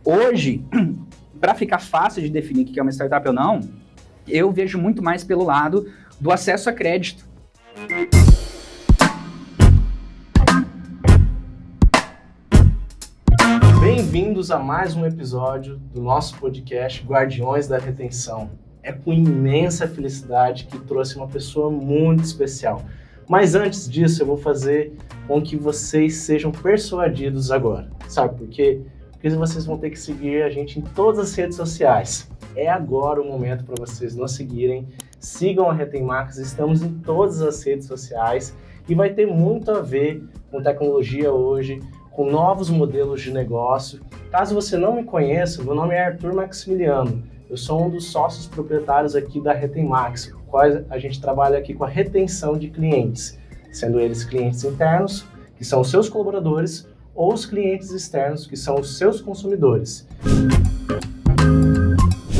Hoje, para ficar fácil de definir o que é uma startup ou não, eu vejo muito mais pelo lado do acesso a crédito. Bem-vindos a mais um episódio do nosso podcast Guardiões da Retenção. É com imensa felicidade que trouxe uma pessoa muito especial. Mas antes disso, eu vou fazer com que vocês sejam persuadidos agora. Sabe por quê? Porque vocês vão ter que seguir a gente em todas as redes sociais. É agora o momento para vocês nos seguirem. Sigam a Retenmax, estamos em todas as redes sociais e vai ter muito a ver com tecnologia hoje, com novos modelos de negócio. Caso você não me conheça, meu nome é Arthur Maximiliano. Eu sou um dos sócios proprietários aqui da Retenmax, com quais a gente trabalha aqui com a retenção de clientes, sendo eles clientes internos, que são os seus colaboradores, ou os clientes externos, que são os seus consumidores.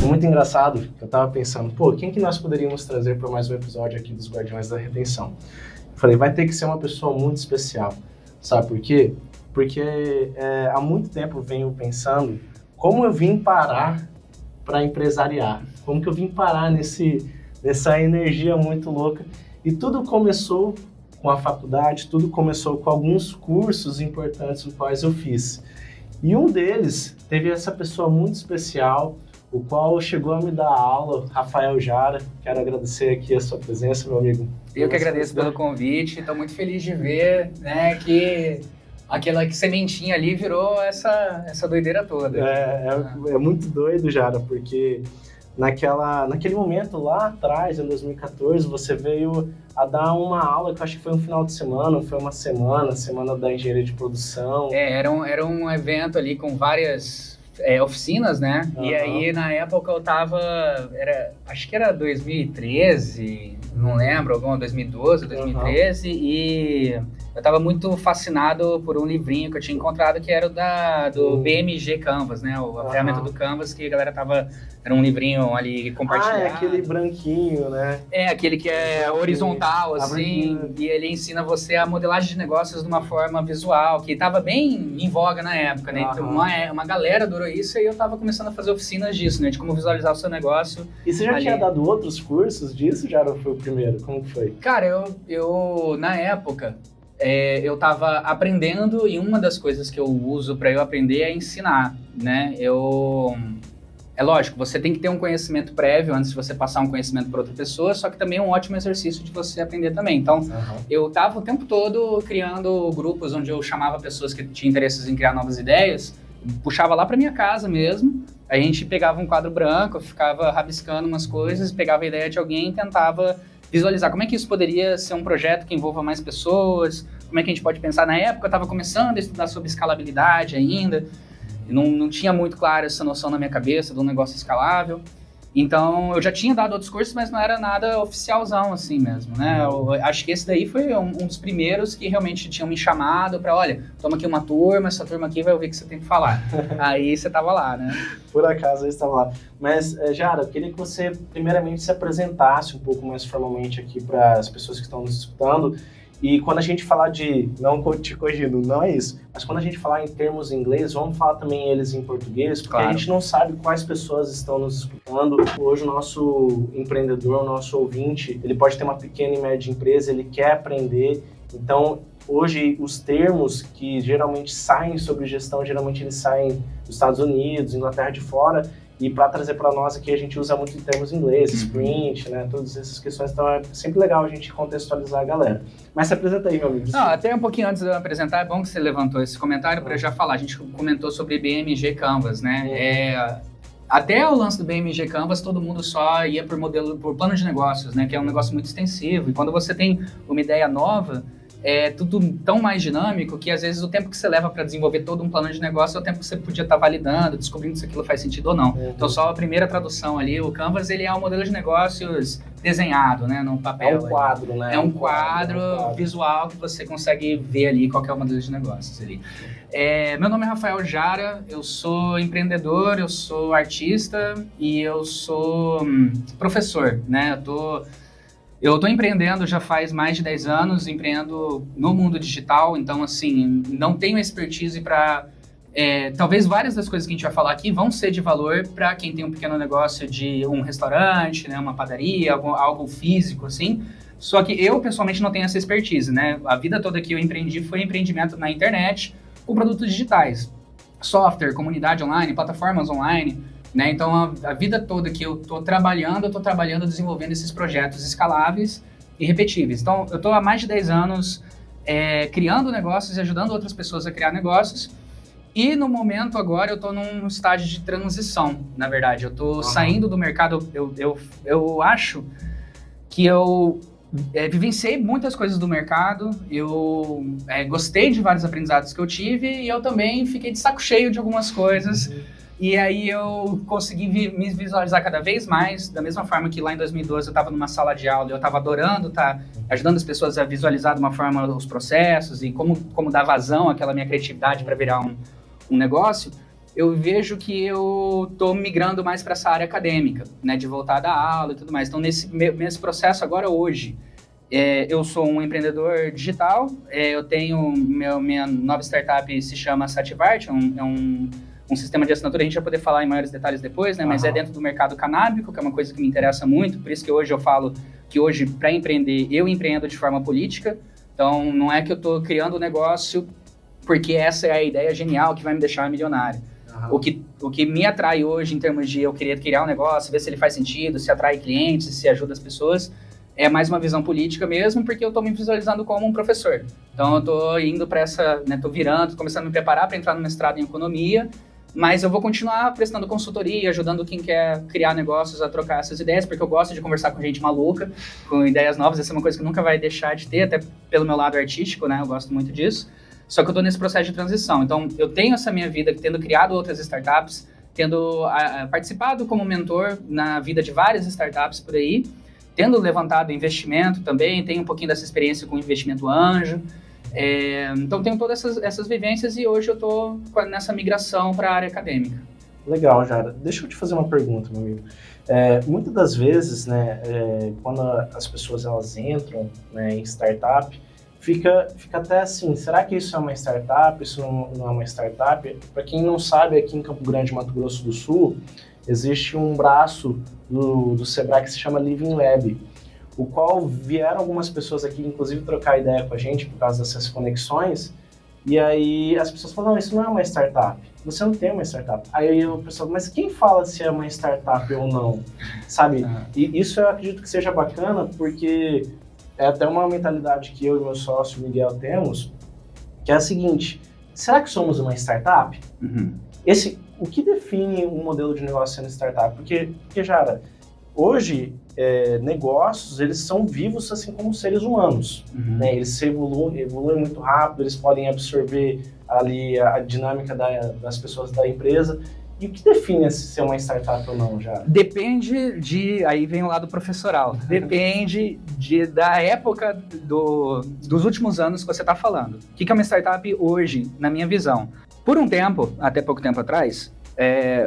Muito engraçado, eu estava pensando, quem que nós poderíamos trazer para mais um episódio aqui dos Guardiões da Retenção? Eu falei, vai ter que ser uma pessoa muito especial. Sabe por quê? Porque há muito tempo eu venho pensando como eu vim parar para empresariar, como que eu vim parar nessa energia muito louca. E tudo começou com a faculdade, tudo começou com alguns cursos importantes os quais eu fiz. E um deles teve essa pessoa muito especial, o qual chegou a me dar aula, Rafael Jara. Quero agradecer aqui a sua presença, meu amigo. Eu que agradeço pelo convite, estou muito feliz de ver, né, que aquela sementinha ali virou essa doideira toda. É muito doido, Jara, porque naquele momento lá atrás, em 2014, você veio a dar uma aula que eu acho que foi um final de semana, foi uma semana da engenharia de produção. Era um evento ali com várias oficinas, né? Uhum. E aí, na época, eu tava... acho que era 2013, não lembro, 2012, 2013, e eu tava muito fascinado por um livrinho que eu tinha encontrado, que era do BMG Canvas, né? A ferramenta do Canvas, que a galera tava... Era um livrinho ali compartilhado. É aquele branquinho, né? É, aquele que é horizontal, assim, e ele ensina você a modelagem de negócios de uma forma visual, que estava bem em voga na época, né? Então, uma galera adorou isso e eu estava começando a fazer oficinas disso, né? De como visualizar o seu negócio. E você já tinha dado outros cursos disso? Já foi o primeiro? Como que foi? Cara, eu na época... eu estava aprendendo e uma das coisas que eu uso para eu aprender é ensinar, né? É lógico, você tem que ter um conhecimento prévio antes de você passar um conhecimento para outra pessoa, só que também é um ótimo exercício de você aprender também. Então, eu estava o tempo todo criando grupos onde eu chamava pessoas que tinham interesses em criar novas ideias, puxava lá para minha casa mesmo, a gente pegava um quadro branco, ficava rabiscando umas coisas, pegava a ideia de alguém e tentava visualizar como é que isso poderia ser um projeto que envolva mais pessoas, como é que a gente pode pensar. Na época eu estava começando a estudar sobre escalabilidade ainda, não tinha muito claro essa noção na minha cabeça de um negócio escalável. Então, eu já tinha dado outros cursos, mas não era nada oficialzão assim mesmo, né? Eu acho que esse daí foi um dos primeiros que realmente tinham me chamado para, olha, toma aqui uma turma, essa turma aqui vai ouvir o que você tem que falar. Aí você tava lá, né? Por acaso eu estava lá. Mas, Jara, eu queria que você primeiramente se apresentasse um pouco mais formalmente aqui para as pessoas que estão nos escutando. E quando a gente falar não te corrigindo, não é isso, mas quando a gente falar em termos em inglês, vamos falar também eles em português, porque a gente não sabe quais pessoas estão nos escutando. Hoje o nosso empreendedor, o nosso ouvinte, ele pode ter uma pequena e média empresa, ele quer aprender. Então, hoje os termos que geralmente saem sobre gestão, geralmente eles saem dos Estados Unidos, Inglaterra de fora, e para trazer para nós aqui, a gente usa muito em termos em inglês, sprint, né, todas essas questões, então é sempre legal a gente contextualizar a galera. Mas se apresenta aí, meu amigo. Não, até um pouquinho antes de eu apresentar, é bom que você levantou esse comentário para eu já falar. A gente comentou sobre BMG Canvas, né? Até o lance do BMG Canvas, todo mundo só ia por plano de negócios, né? Que é um negócio muito extensivo. E quando você tem uma ideia nova, é tudo tão mais dinâmico que às vezes o tempo que você leva para desenvolver todo um plano de negócio é o tempo que você podia estar validando, descobrindo se aquilo faz sentido ou não. Então só a primeira tradução ali, o Canvas, ele é um modelo de negócios desenhado, né, no papel. É um quadro, né? É um quadro visual que você consegue ver ali qual que é o modelo de negócios ali. Meu nome é Rafael Jara, eu sou empreendedor, eu sou artista e eu sou professor, né? Eu estou empreendendo já faz mais de 10 anos, empreendo no mundo digital, então, assim, não tenho expertise para talvez várias das coisas que a gente vai falar aqui vão ser de valor para quem tem um pequeno negócio de um restaurante, né, uma padaria, algo físico, assim. Só que eu, pessoalmente, não tenho essa expertise, né? A vida toda que eu empreendi foi empreendimento na internet com produtos digitais. Software, comunidade online, plataformas online, né? Então, a vida toda que eu tô trabalhando desenvolvendo esses projetos escaláveis e repetíveis. Então, eu tô há mais de 10 anos criando negócios e ajudando outras pessoas a criar negócios. E no momento agora eu tô num estágio de transição, na verdade. Eu tô saindo do mercado, eu acho que eu vivenciei muitas coisas do mercado, eu gostei de vários aprendizados que eu tive e eu também fiquei de saco cheio de algumas coisas. E aí eu consegui me visualizar cada vez mais, da mesma forma que lá em 2012 eu estava numa sala de aula e eu estava adorando estar ajudando as pessoas a visualizar de uma forma os processos e como dar vazão àquela minha criatividade para virar um negócio. Eu vejo que eu estou migrando mais para essa área acadêmica, né, de voltar a dar aula e tudo mais. Então, nesse processo agora, hoje, eu sou um empreendedor digital, eu tenho, minha nova startup se chama Sativart, um sistema de assinatura, a gente vai poder falar em maiores detalhes depois, né, mas é dentro do mercado canábico, que é uma coisa que me interessa muito, por isso que hoje eu falo que hoje, para empreender, eu empreendo de forma política, então não é que eu estou criando um negócio porque essa é a ideia genial que vai me deixar milionário. O que me atrai hoje em termos de eu querer criar um negócio, ver se ele faz sentido, se atrai clientes, se ajuda as pessoas, é mais uma visão política mesmo, porque eu estou me visualizando como um professor. Então eu estou indo para essa, né, estou virando, começando a me preparar para entrar no mestrado em economia, mas eu vou continuar prestando consultoria, ajudando quem quer criar negócios a trocar essas ideias, porque eu gosto de conversar com gente maluca, com ideias novas, essa é uma coisa que nunca vai deixar de ter, até pelo meu lado artístico, né, eu gosto muito disso. Só que eu estou nesse processo de transição. Então, eu tenho essa minha vida tendo criado outras startups, tendo participado como mentor na vida de várias startups por aí, tendo levantado investimento também, tenho um pouquinho dessa experiência com investimento anjo. Então, tenho todas essas vivências e hoje eu estou nessa migração para a área acadêmica. Legal, Jara. Deixa eu te fazer uma pergunta, meu amigo. Muitas das vezes, né, quando as pessoas elas entram, né, em startup, fica até assim, será que isso é uma startup, isso não é uma startup? Para quem não sabe, aqui em Campo Grande, Mato Grosso do Sul, existe um braço do Sebrae que se chama Living Lab, o qual vieram algumas pessoas aqui, inclusive, trocar ideia com a gente por causa dessas conexões, e aí as pessoas falam, não, isso não é uma startup, você não tem uma startup. Aí o pessoal, mas quem fala se é uma startup ou não? Sabe? E isso eu acredito que seja bacana, porque é até uma mentalidade que eu e meu sócio Miguel temos, que é a seguinte, será que somos uma startup? O que define um modelo de negócio sendo startup? Porque Jara, hoje, negócios, eles são vivos assim como seres humanos, né? Eles evoluem muito rápido, eles podem absorver ali a dinâmica das pessoas da empresa. E o que define se é uma startup ou não, já? Depende aí vem o lado professoral, depende da época dos últimos anos que você está falando. O que é uma startup hoje, na minha visão? Por um tempo, até pouco tempo atrás,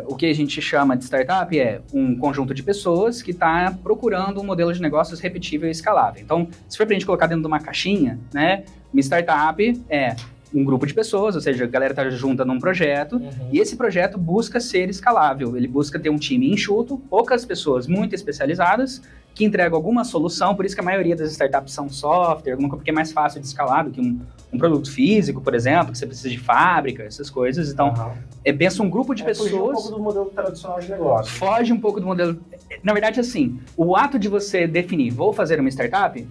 o que a gente chama de startup é um conjunto de pessoas que está procurando um modelo de negócios repetível e escalável. Então, se for para a gente colocar dentro de uma caixinha, né, uma startup é um grupo de pessoas, ou seja, a galera está junta num projeto, e esse projeto busca ser escalável, ele busca ter um time enxuto, poucas pessoas muito especializadas, que entregam alguma solução, por isso que a maioria das startups são software, alguma coisa porque é mais fácil de escalar do que um produto físico, por exemplo, que você precisa de fábrica, essas coisas, então, pensa um grupo de pessoas... Foge um pouco do modelo tradicional de negócio. Foge um pouco do modelo... Na verdade, assim, o ato de você definir, vou fazer uma startup...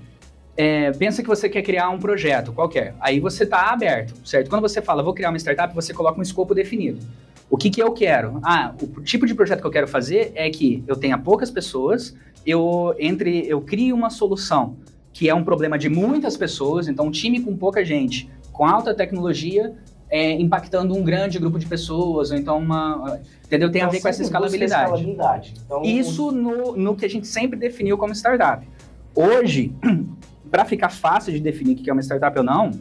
pensa que você quer criar um projeto qualquer, aí você está aberto, certo? Quando você fala, vou criar uma startup, você coloca um escopo definido. O que eu quero? O tipo de projeto que eu quero fazer é que eu tenha poucas pessoas, eu crie uma solução que é um problema de muitas pessoas, então um time com pouca gente, com alta tecnologia, impactando um grande grupo de pessoas, ou então entendeu? Tem a ver com essa escalabilidade. Então, isso no que a gente sempre definiu como startup. Hoje... Para ficar fácil de definir o que é uma startup ou não,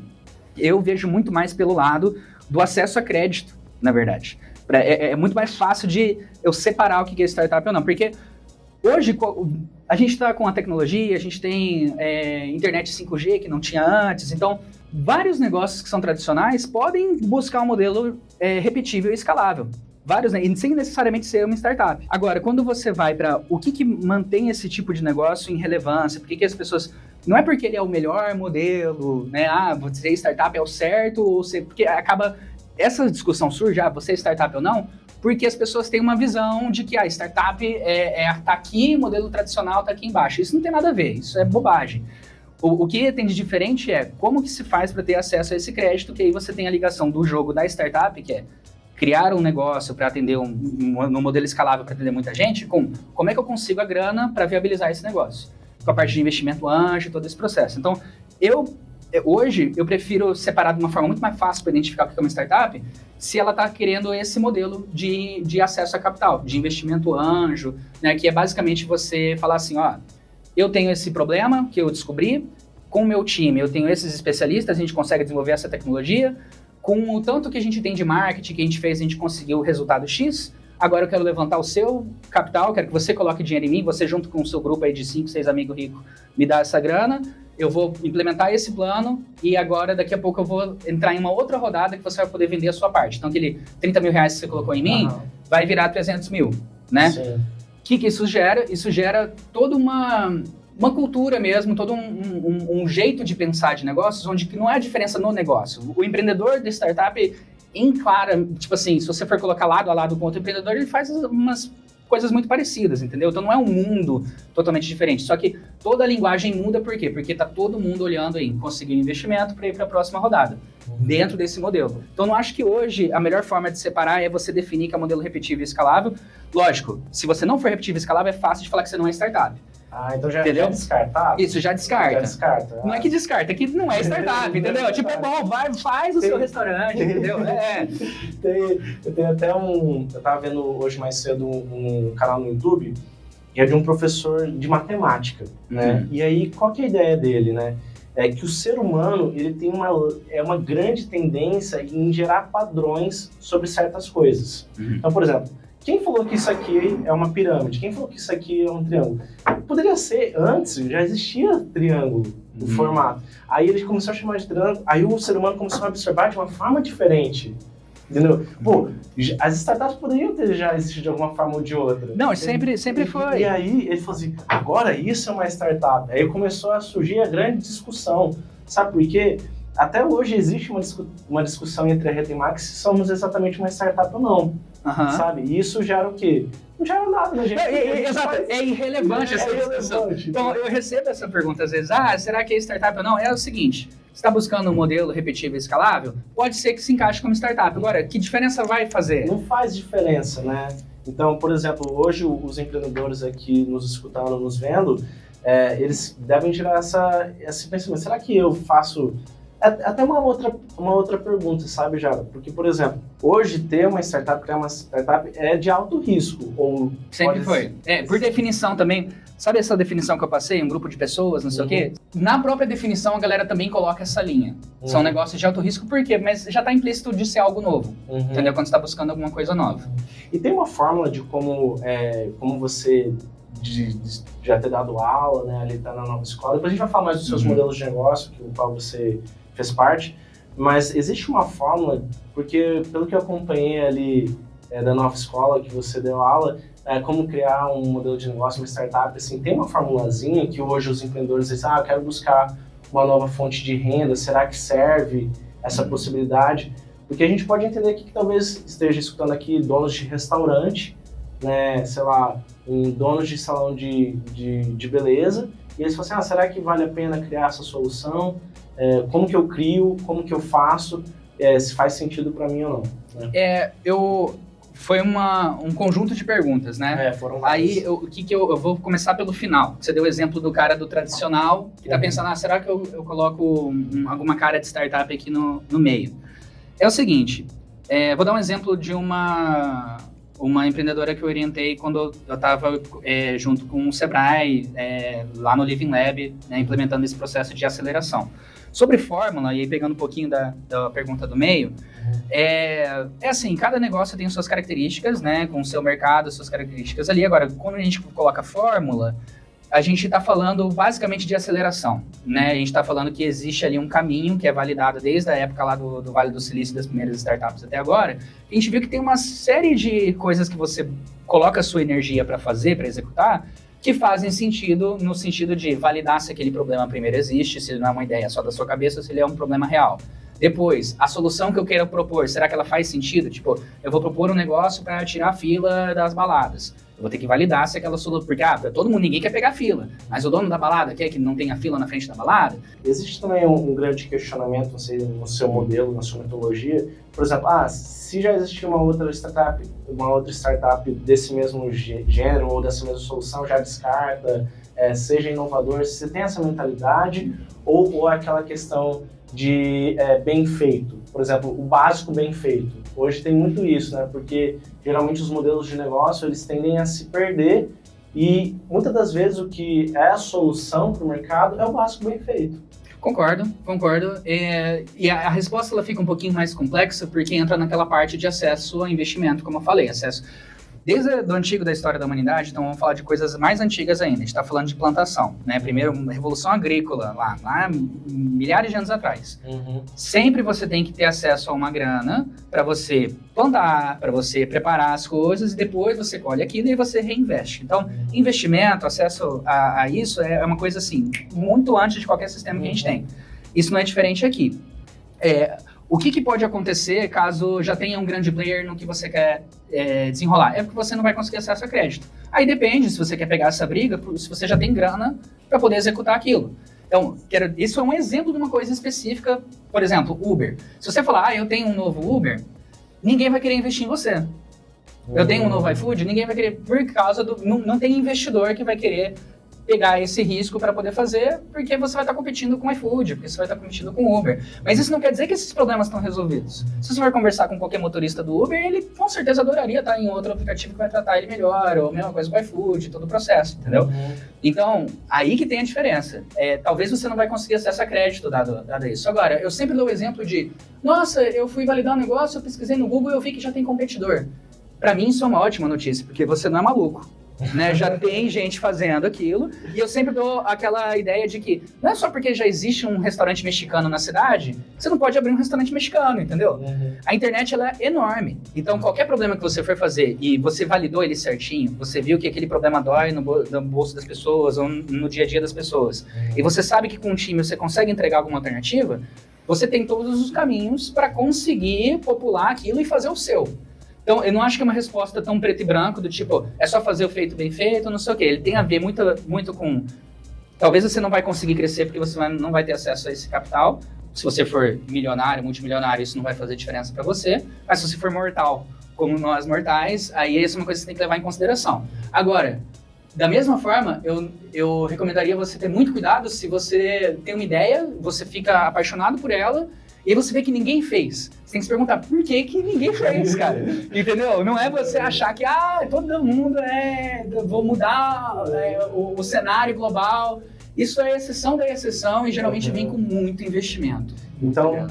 eu vejo muito mais pelo lado do acesso a crédito, na verdade. É muito mais fácil de eu separar o que é startup ou não, porque hoje a gente está com a tecnologia, a gente tem internet 5G que não tinha antes, então vários negócios que são tradicionais podem buscar um modelo repetível e escalável. Vários, né? E sem necessariamente ser uma startup. Agora, quando você vai para o que mantém esse tipo de negócio em relevância, por que as pessoas... Não é porque ele é o melhor modelo, né? Você tá é o certo, ou você... Porque acaba... Essa discussão surge, você é startup ou não, porque as pessoas têm uma visão de que a startup tá aqui, o modelo tradicional tá aqui embaixo. Isso não tem nada a ver, isso é bobagem. O que tem de diferente é como que se faz para ter acesso a esse crédito, que aí você tem a ligação do jogo da startup, que é criar um negócio para atender um modelo escalável para atender muita gente, como é que eu consigo a grana para viabilizar esse negócio? Com a parte de investimento anjo, todo esse processo. Então, hoje, eu prefiro separar de uma forma muito mais fácil para identificar o que é uma startup, se ela está querendo esse modelo de acesso a capital, de investimento anjo, né, que é basicamente você falar assim, eu tenho esse problema que eu descobri, com o meu time eu tenho esses especialistas, a gente consegue desenvolver essa tecnologia, com o tanto que a gente tem de marketing que a gente fez, a gente conseguiu o resultado X, agora eu quero levantar o seu capital, quero que você coloque dinheiro em mim, você junto com o seu grupo aí de 5, 6 amigos ricos, me dá essa grana, eu vou implementar esse plano e agora, daqui a pouco, eu vou entrar em uma outra rodada que você vai poder vender a sua parte. Então, aquele 30 mil reais que você colocou em mim, vai virar 300 mil, né? Sim. O que isso gera? Isso gera toda uma cultura mesmo, todo um jeito de pensar de negócios, onde que não há diferença no negócio. O empreendedor de startup enclara, tipo assim, se você for colocar lado a lado com outro empreendedor, ele faz umas coisas muito parecidas, entendeu? Então não é um mundo totalmente diferente, só que toda a linguagem muda, por quê? Porque tá todo mundo olhando em conseguir um investimento para ir para a próxima rodada, dentro desse modelo. Então não acho que hoje a melhor forma de separar é você definir que é um modelo repetível e escalável. Lógico, se você não for repetível e escalável, é fácil de falar que você não é startup. Então já é descartado? Isso, já descarta. Já descarta. Não é que descarta, é que não é startup, entendeu? Tipo, é bom, vai, faz o seu restaurante, entendeu? Eu tenho até eu tava vendo hoje mais cedo um canal no YouTube, que é de um professor de matemática, né? E aí, qual que é a ideia dele, né? É que o ser humano, ele tem uma grande tendência em gerar padrões sobre certas coisas. Então, por exemplo, quem falou que isso aqui é uma pirâmide? Quem falou que isso aqui é um triângulo? Poderia ser, antes já existia triângulo no formato. Aí ele começou a chamar de triângulo, aí o ser humano começou a observar de uma forma diferente. Entendeu? Pô, as startups poderiam ter já existido de alguma forma ou de outra. Não, sempre foi. E aí ele falou assim, agora isso é uma startup. Aí começou a surgir a grande discussão. Sabe por quê? Até hoje existe uma discussão entre a Retemax se somos exatamente uma startup ou não. Sabe? E isso gera o quê? Não gera nada, né, gente? Exato, é irrelevante essa discussão. Então, eu recebo essa pergunta às vezes, será que é startup ou não? É o seguinte, você está buscando um modelo repetível e escalável? Pode ser que se encaixe como startup. Agora, que diferença vai fazer? Não faz diferença, né? Então, por exemplo, hoje os empreendedores aqui nos escutando, nos vendo, eles devem tirar esse pensamento. Será que eu faço... Até uma outra pergunta, sabe, Jara? Porque, por exemplo, hoje ter uma startup, criar uma startup é de alto risco. Ou sempre foi. Por definição também, sabe essa definição que eu passei? Um grupo de pessoas, não sei o quê? Na própria definição, a galera também coloca essa linha. São negócios de alto risco, por quê? Mas já está implícito de ser algo novo, entendeu? Quando você está buscando alguma coisa nova. E tem uma fórmula de como você... De já ter dado aula, né, ali tá na nova escola. Depois a gente vai falar mais dos seus modelos de negócio, o qual você fez parte, mas existe uma fórmula, porque pelo que eu acompanhei ali da nova escola, que você deu aula, como criar um modelo de negócio, uma startup, assim, tem uma formulazinha que hoje os empreendedores dizem, eu quero buscar uma nova fonte de renda, será que serve essa possibilidade? Porque a gente pode entender aqui que talvez esteja escutando aqui donos de restaurante, né, sei lá, donos de salão de beleza, e eles falam assim, será que vale a pena criar essa solução? Como que eu crio? Como que eu faço? Se faz sentido para mim ou não? Né? Foi um conjunto de perguntas, né? Foram várias. Aí, eu vou começar pelo final. Você deu o exemplo do cara do tradicional, que tá pensando, será que eu coloco alguma cara de startup aqui no meio? É o seguinte, vou dar um exemplo de uma empreendedora que eu orientei quando eu estava junto com o Sebrae, lá no Living Lab, né, implementando esse processo de aceleração. Sobre fórmula, e aí pegando um pouquinho da pergunta do meio, assim, cada negócio tem suas características, né, com o seu mercado, suas características ali. Agora, quando a gente coloca fórmula, a gente está falando basicamente de aceleração, né? A gente está falando que existe ali um caminho que é validado desde a época lá do Vale do Silício, das primeiras startups até agora. A gente viu que tem uma série de coisas que você coloca a sua energia para fazer, para executar, que fazem sentido no sentido de validar se aquele problema primeiro existe, se ele não é uma ideia só da sua cabeça, se ele é um problema real. Depois, a solução que eu quero propor, será que ela faz sentido? Tipo, eu vou propor um negócio para tirar a fila das baladas. Eu vou ter que validar se aquela solução... Porque, todo mundo, ninguém quer pegar fila. Mas o dono da balada quer que não tenha fila na frente da balada? Existe também um grande questionamento, não sei, no seu modelo, na sua metodologia. Por exemplo, se já existia uma outra startup desse mesmo gênero ou dessa mesma solução, já descarta, seja inovador. Você tem essa mentalidade ou aquela questão de bem feito? Por exemplo, o básico bem feito. Hoje tem muito isso, né? Porque geralmente os modelos de negócio eles tendem a se perder e muitas das vezes o que é a solução para o mercado é o básico bem feito. Concordo. E a resposta ela fica um pouquinho mais complexa porque entra naquela parte de acesso a investimento, como eu falei, desde o antigo da história da humanidade, então vamos falar de coisas mais antigas ainda. A gente está falando de plantação, né? Primeiro, revolução agrícola, lá milhares de anos atrás. Uhum. Sempre você tem que ter acesso a uma grana para você plantar, para você preparar as coisas, e depois você colhe aquilo e você reinveste. Então, investimento, acesso a isso é uma coisa assim, muito antes de qualquer sistema que a gente tem. Isso não é diferente aqui. O que pode acontecer caso já tenha um grande player no que você quer desenrolar? É porque você não vai conseguir acesso a crédito. Aí depende se você quer pegar essa briga, se você já tem grana para poder executar aquilo. Então, isso é um exemplo de uma coisa específica. Por exemplo, Uber. Se você falar, eu tenho um novo Uber, ninguém vai querer investir em você. Eu tenho um novo iFood, ninguém vai querer, por causa do... Não tem investidor que vai querer pegar esse risco para poder fazer, porque você vai estar competindo com o iFood, porque você vai estar competindo com o Uber. Mas isso não quer dizer que esses problemas estão resolvidos. Se você for conversar com qualquer motorista do Uber, ele com certeza adoraria estar em outro aplicativo que vai tratar ele melhor, ou a mesma coisa com o iFood, todo o processo, entendeu? Então, aí que tem a diferença. Talvez você não vai conseguir acesso a crédito dado isso. Agora, eu sempre dou o exemplo de, nossa, eu fui validar um negócio, eu pesquisei no Google e eu vi que já tem competidor. Para mim, isso é uma ótima notícia, porque você não é maluco. Né? Já tem gente fazendo aquilo, e eu sempre dou aquela ideia de que não é só porque já existe um restaurante mexicano na cidade, você não pode abrir um restaurante mexicano, entendeu? A internet ela é enorme, então qualquer problema que você for fazer e você validou ele certinho, você viu que aquele problema dói no bolso das pessoas ou no dia a dia das pessoas, e você sabe que com um time você consegue entregar alguma alternativa, você tem todos os caminhos para conseguir popular aquilo e fazer o seu. Então, eu não acho que é uma resposta tão preto e branco, do tipo, é só fazer o feito bem feito, não sei o quê. Ele tem a ver muito com... Talvez você não vai conseguir crescer porque você não vai ter acesso a esse capital. Se você for milionário, multimilionário, isso não vai fazer diferença para você. Mas se você for mortal, como nós mortais, aí isso é uma coisa que você tem que levar em consideração. Agora, da mesma forma, eu recomendaria você ter muito cuidado se você tem uma ideia, você fica apaixonado por ela, e aí você vê que ninguém fez. Você tem que se perguntar por que ninguém fez, cara. Entendeu? Não é você achar que todo mundo vou mudar o cenário global. Isso é exceção da exceção e geralmente vem com muito investimento. Então,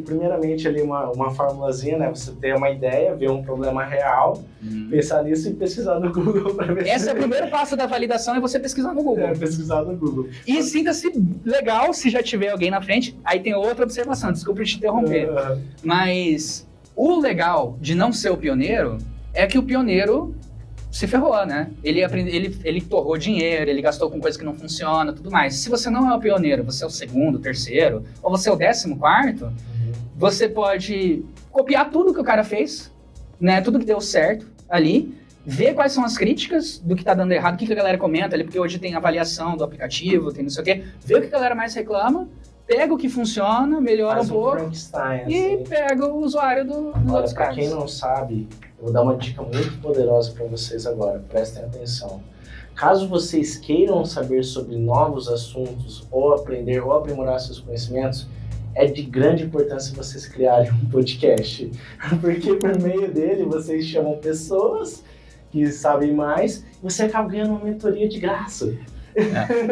primeiramente ali uma formulazinha, né? Você ter uma ideia, ver um problema real, pensar nisso e pesquisar no Google para ver. Esse é o primeiro passo da validação, é você pesquisar no Google. Pesquisar no Google. E sinta-se legal se já tiver alguém na frente. Aí tem outra observação, desculpa te interromper. Mas o legal de não ser o pioneiro é que o pioneiro se ferrou, né? Ele torrou dinheiro, ele gastou com coisa que não funciona, tudo mais. Se você não é o pioneiro, você é o segundo, terceiro, ou você é o 14º, você pode copiar tudo que o cara fez, né? Tudo que deu certo ali, ver quais são as críticas do que tá dando errado, o que a galera comenta ali, porque hoje tem avaliação do aplicativo, tem não sei o quê, ver o que a galera mais reclama, pega o que funciona, melhora um pouco e pega o usuário dos outros caras. Para quem não sabe, eu vou dar uma dica muito poderosa para vocês agora, prestem atenção. Caso vocês queiram saber sobre novos assuntos, ou aprender ou aprimorar seus conhecimentos, é de grande importância vocês criarem um podcast, porque por meio dele vocês chamam pessoas que sabem mais e você acaba ganhando uma mentoria de graça.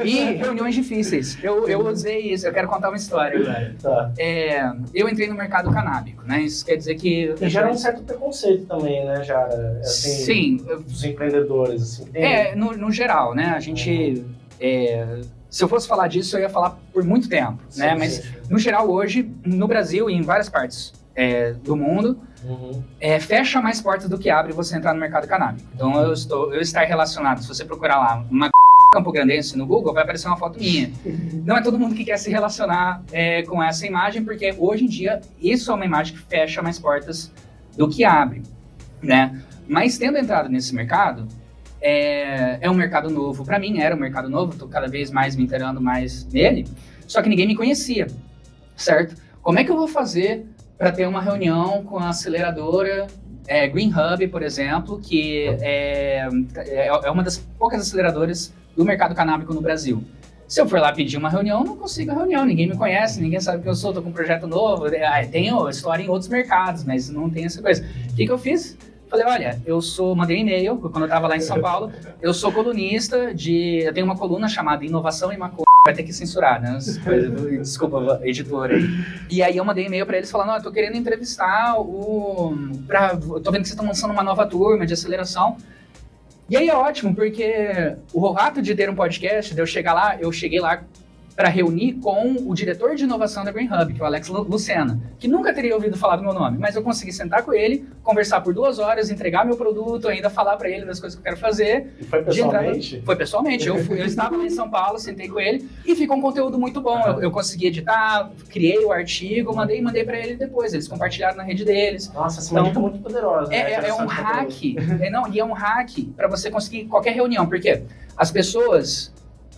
E reuniões difíceis. Eu usei isso, eu quero contar uma história agora. Tá. Eu entrei no mercado canábico, né? Isso quer dizer que... E gera um certo preconceito também, né, Jara? Assim, sim. Dos empreendedores, assim. No geral, né? A gente... se eu fosse falar disso, eu ia falar por muito tempo, né? Mas, no geral, hoje, no Brasil e em várias partes do mundo, fecha mais portas do que abre você entrar no mercado canábico. Então, eu estar relacionado, se você procurar lá uma Campo Grandense no Google, vai aparecer uma foto minha. Não é todo mundo que quer se relacionar com essa imagem, porque hoje em dia, isso é uma imagem que fecha mais portas do que abre, né? Mas, tendo entrado nesse mercado, é um mercado novo. Para mim, era um mercado novo, estou cada vez mais me inteirando mais nele, só que ninguém me conhecia, certo? Como é que eu vou fazer para ter uma reunião com a aceleradora Green Hub, por exemplo, que é uma das poucas aceleradoras do mercado canábico no Brasil? Se eu for lá pedir uma reunião, eu não consigo a reunião, ninguém me conhece, ninguém sabe quem eu sou, estou com um projeto novo, tenho história em outros mercados, mas não tem essa coisa. O que eu fiz? Falei, olha, mandei um e-mail, quando eu estava lá em São Paulo, eu sou colunista eu tenho uma coluna chamada Inovação e Maconha, vai ter que censurar, né? Desculpa, editora. E aí eu mandei e-mail para eles falando, eu tô querendo entrevistar eu tô vendo que vocês estão lançando uma nova turma de aceleração. E aí é ótimo, porque o ato de ter um podcast, de eu cheguei lá para reunir com o diretor de inovação da Green Hub, que é o Alex Lucena, que nunca teria ouvido falar do meu nome, mas eu consegui sentar com ele, conversar por 2 horas, entregar meu produto, ainda falar para ele das coisas que eu quero fazer. E foi pessoalmente? Foi pessoalmente. Eu estava lá em São Paulo, sentei com ele e ficou um conteúdo muito bom. Eu consegui editar, criei o artigo, mandei para ele depois. Eles compartilharam na rede deles. Nossa, essa é uma dica muito poderosa. Né? É um hack. E é um hack para você conseguir qualquer reunião, porque as pessoas...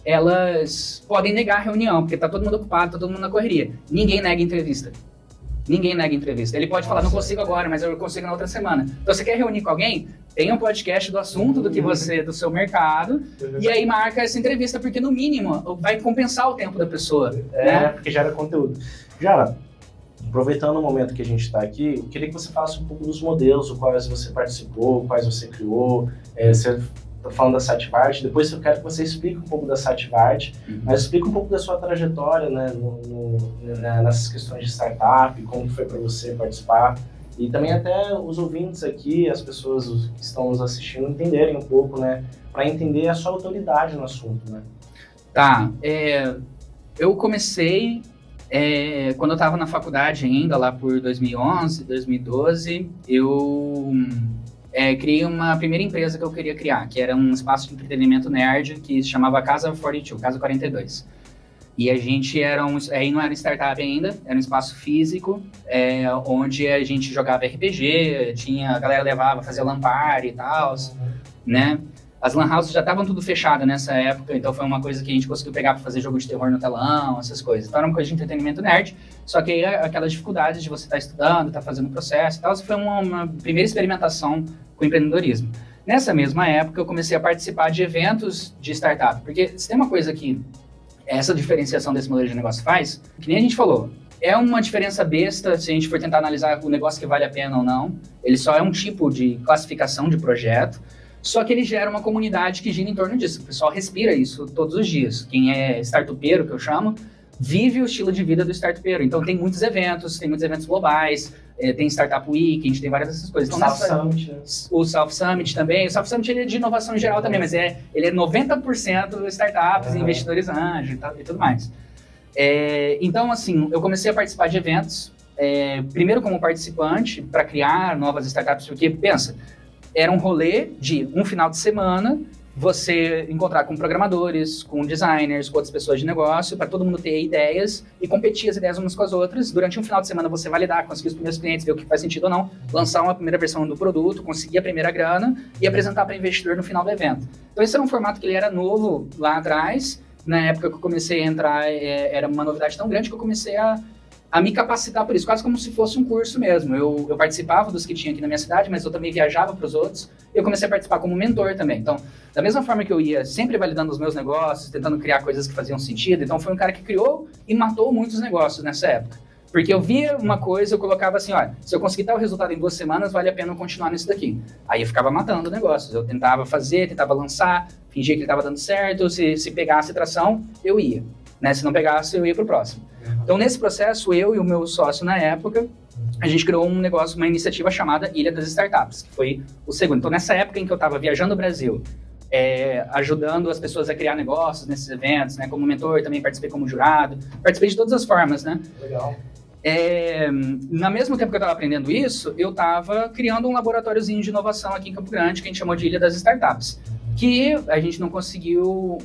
elas podem negar a reunião, porque tá todo mundo ocupado, tá todo mundo na correria. Ninguém nega entrevista. Ele pode falar, não consigo agora, mas eu consigo na outra semana. Então, você quer reunir com alguém? Tem um podcast do assunto do seu mercado, e aí marca essa entrevista, porque no mínimo vai compensar o tempo da pessoa. Né? Porque gera conteúdo. Jara, aproveitando o momento que a gente está aqui, eu queria que você falasse um pouco dos modelos, os quais você participou, quais você criou, você... Tô falando da Sativart, depois eu quero que você explique um pouco da Sativart, mas explique um pouco da sua trajetória, né, nessas questões de startup, como foi para você participar, e também até os ouvintes aqui, as pessoas que estão nos assistindo, entenderem um pouco, né, para entender a sua autoridade no assunto, né. Tá, eu comecei quando eu estava na faculdade ainda, lá por 2011, 2012, eu... criei uma primeira empresa que eu queria criar, que era um espaço de entretenimento nerd que se chamava Casa 42, Casa 42. E a gente aí não era startup ainda, era um espaço físico, onde a gente jogava RPG, a galera levava, fazia LAN party e tal, né? As lan houses já estavam tudo fechadas nessa época, então foi uma coisa que a gente conseguiu pegar para fazer jogo de terror no telão, essas coisas. Então era uma coisa de entretenimento nerd, só que aí aquelas dificuldades de você estar estudando, estar fazendo o processo e tal, foi uma primeira experimentação com empreendedorismo. Nessa mesma época eu comecei a participar de eventos de startup, porque se tem uma coisa que essa diferenciação desse modelo de negócio faz, que nem a gente falou, é uma diferença besta se a gente for tentar analisar o negócio que vale a pena ou não, ele só é um tipo de classificação de projeto, só que ele gera uma comunidade que gira em torno disso. O pessoal respira isso todos os dias. Quem é startupeiro, que eu chamo, vive o estilo de vida do startupeiro. Então tem muitos eventos globais, tem Startup Week, a gente tem várias dessas coisas. Então, Summit, né? O South Summit também. O South Summit ele é de inovação em geral também, mas ele é 90% startups, investidores anjos e tudo mais. Então, assim, eu comecei a participar de eventos, primeiro como participante, para criar novas startups, porque, pensa, era um rolê de um final de semana, você encontrar com programadores, com designers, com outras pessoas de negócio, para todo mundo ter ideias e competir as ideias umas com as outras. Durante um final de semana você validar, conseguir os primeiros clientes, ver o que faz sentido ou não, lançar uma primeira versão do produto, conseguir a primeira grana e apresentar para investidor no final do evento. Então esse era um formato que ele era novo lá atrás. Na época que eu comecei a entrar, era uma novidade tão grande que eu comecei a me capacitar por isso, quase como se fosse um curso mesmo. Eu participava dos que tinha aqui na minha cidade, mas eu também viajava para os outros. Eu comecei a participar como mentor também. Então, da mesma forma que eu ia sempre validando os meus negócios, tentando criar coisas que faziam sentido, então foi um cara que criou e matou muitos negócios nessa época. Porque eu via uma coisa, eu colocava assim, olha, se eu conseguir tal resultado em 2 semanas, vale a pena eu continuar nisso daqui. Aí eu ficava matando negócios. Eu tentava fazer, tentava lançar, fingia que ele estava dando certo, se pegasse tração, eu ia, né? Se não pegasse, eu ia pro próximo. Então, nesse processo, eu e o meu sócio na época, a gente criou um negócio, uma iniciativa chamada Ilha das Startups, que foi o segundo. Então, nessa época em que eu estava viajando o Brasil, ajudando as pessoas a criar negócios nesses eventos, né? Como mentor, também participei como jurado, participei de todas as formas, né? Legal. No mesmo tempo que eu estava aprendendo isso, eu estava criando um laboratóriozinho de inovação aqui em Campo Grande, que a gente chamou de Ilha das Startups, que a gente não conseguiu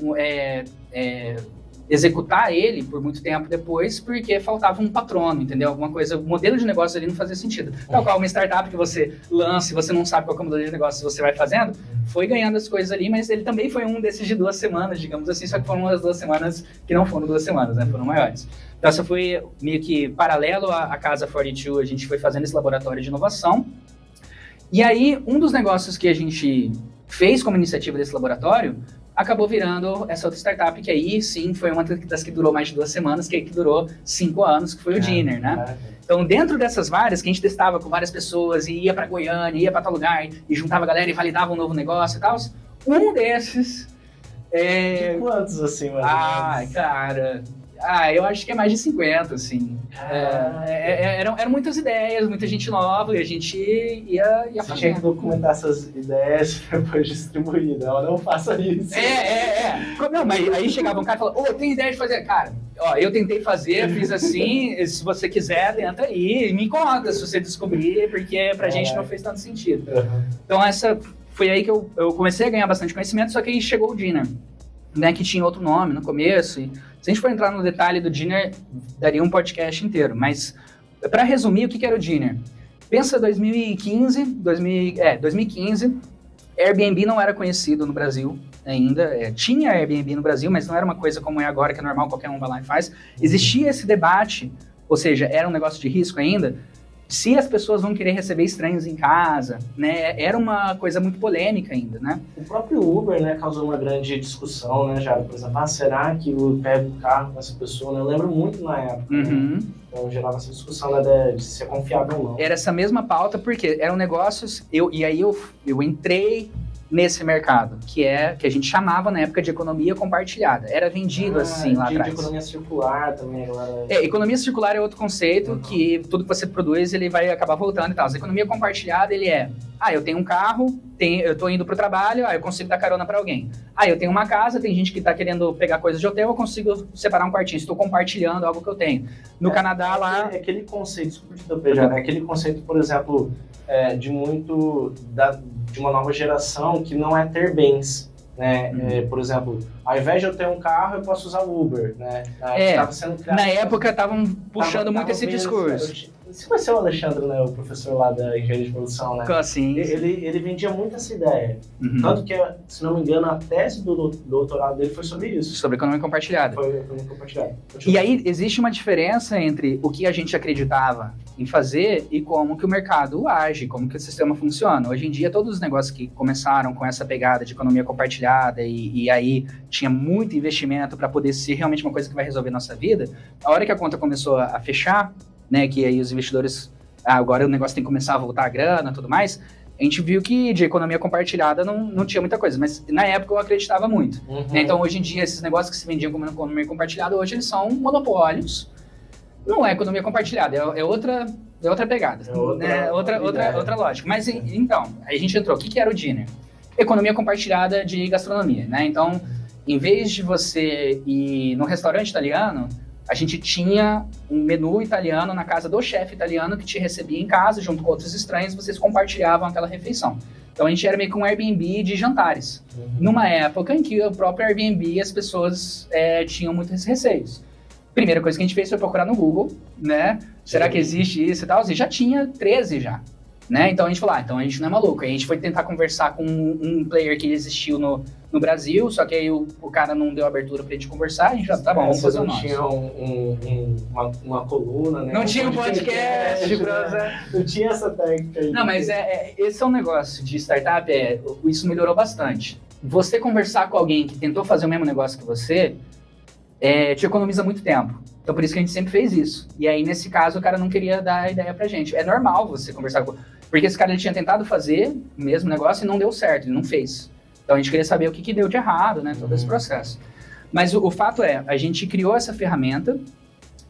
executar ele por muito tempo depois, porque faltava um patrono, entendeu? Alguma coisa, o modelo de negócio ali não fazia sentido. Tal qual uma startup que você lança e você não sabe qual é o modelo de negócio você vai fazendo, foi ganhando as coisas ali, mas ele também foi um desses de 2 semanas, digamos assim, só que foram umas 2 semanas que não foram 2 semanas, né? Foram maiores. Então, essa foi meio que paralelo à Casa 42, a gente foi fazendo esse laboratório de inovação. E aí, um dos negócios que a gente fez como iniciativa desse laboratório acabou virando essa outra startup, que aí sim foi uma das que durou mais de 2 semanas, que durou 5 anos, que foi o Dinner, né? Então, dentro dessas várias, que a gente testava com várias pessoas, e ia para Goiânia, ia para tal lugar, e juntava a galera e validava um novo negócio e tal, um desses... De quantos, assim, mais ou menos? Cara... eu acho que é mais de 50, assim. Eram muitas ideias, muita gente nova, e a gente ia Você fazendo. tinha que documentar essas ideias e depois distribuir, não faça isso. Não, mas aí chegava um cara e falava, tem ideia de fazer? Cara, eu tentei fazer, fiz assim, se você quiser, tenta aí, me conta se você descobrir, porque pra gente não fez tanto sentido. Então essa foi aí que eu comecei a ganhar bastante conhecimento, só que aí chegou o Dinner, né, que tinha outro nome no começo, e se a gente for entrar no detalhe do Dinner, daria um podcast inteiro, mas para resumir, o que era o Dinner? Pensa 2015, Airbnb não era conhecido no Brasil ainda, tinha Airbnb no Brasil, mas não era uma coisa como é agora, que é normal, qualquer um vai lá e faz. Existia esse debate, ou seja, era um negócio de risco ainda, se as pessoas vão querer receber estranhos em casa, né? Era uma coisa muito polêmica ainda, né? O próprio Uber, né, causou uma grande discussão, né, Jara? Por exemplo, será que eu pego o carro com essa pessoa? Né? Eu lembro muito na época, né? Então gerava essa discussão, né, de ser confiável ou não. Era essa mesma pauta, porque eram negócios... E aí eu entrei nesse mercado, que a gente chamava na época de economia compartilhada. Era vendido assim lá atrás. De economia circular também, galera. Economia circular é outro conceito, que tudo que você produz, ele vai acabar voltando e tal. A economia compartilhada, ele eu tenho um carro, eu tô indo pro trabalho, eu consigo dar carona para alguém. Eu tenho uma casa, tem gente que tá querendo pegar coisas de hotel, eu consigo separar um quartinho, estou compartilhando algo que eu tenho. No Canadá, lá... Aquele conceito, aquele conceito, por exemplo, de uma nova geração que não é ter bens, né? Por exemplo, ao invés de eu ter um carro, eu posso usar o Uber, né? Na época estavam puxando muito esse discurso. Você conheceu o Alexandre, né? O professor lá da engenharia de produção, né? Sim. Ele vendia muito essa ideia. Tanto que, se não me engano, a tese do doutorado dele foi sobre isso. Sobre economia compartilhada. Foi economia compartilhada. E aí, existe uma diferença entre o que a gente acreditava em fazer e como que o mercado age, como que o sistema funciona. Hoje em dia, todos os negócios que começaram com essa pegada de economia compartilhada e aí tinha muito investimento para poder ser realmente uma coisa que vai resolver nossa vida, a hora que a conta começou a fechar, né, que aí os investidores, agora o negócio tem que começar a voltar a grana e tudo mais, a gente viu que de economia compartilhada não tinha muita coisa, mas na época eu acreditava muito. Né? Então, hoje em dia, esses negócios que se vendiam como economia compartilhada, hoje eles são monopólios. Não é economia compartilhada, é outra pegada, outra lógica. Mas, então, aí a gente entrou, o que era o Dinner? Economia compartilhada de gastronomia, né? Então, em vez de você ir no restaurante italiano, a gente tinha um menu italiano na casa do chefe italiano que te recebia em casa, junto com outros estranhos, vocês compartilhavam aquela refeição. Então a gente era meio que um Airbnb de jantares. Numa época em que o próprio Airbnb, as pessoas tinham muitos receios. Primeira coisa que a gente fez foi procurar no Google, né? Será que existe isso e tal? E já tinha 13 já. Né? Então a gente falou, então a gente não é maluco. Aí a gente foi tentar conversar com um player que existiu no Brasil, só que aí o cara não deu abertura pra gente conversar, a gente já tá bom, vamos fazer o nosso. Não tinha uma coluna, né? Não tinha um podcast, não tinha essa técnica aí. Não, mas esse é um negócio de startup, isso melhorou bastante. Você conversar com alguém que tentou fazer o mesmo negócio que você, te economiza muito tempo. Então, por isso que a gente sempre fez isso. E aí, nesse caso, o cara não queria dar a ideia pra gente. É normal você conversar com... Porque esse cara, ele tinha tentado fazer o mesmo negócio e não deu certo, ele não fez. Então a gente queria saber o que deu de errado, né? Todo esse processo. Mas o fato é, a gente criou essa ferramenta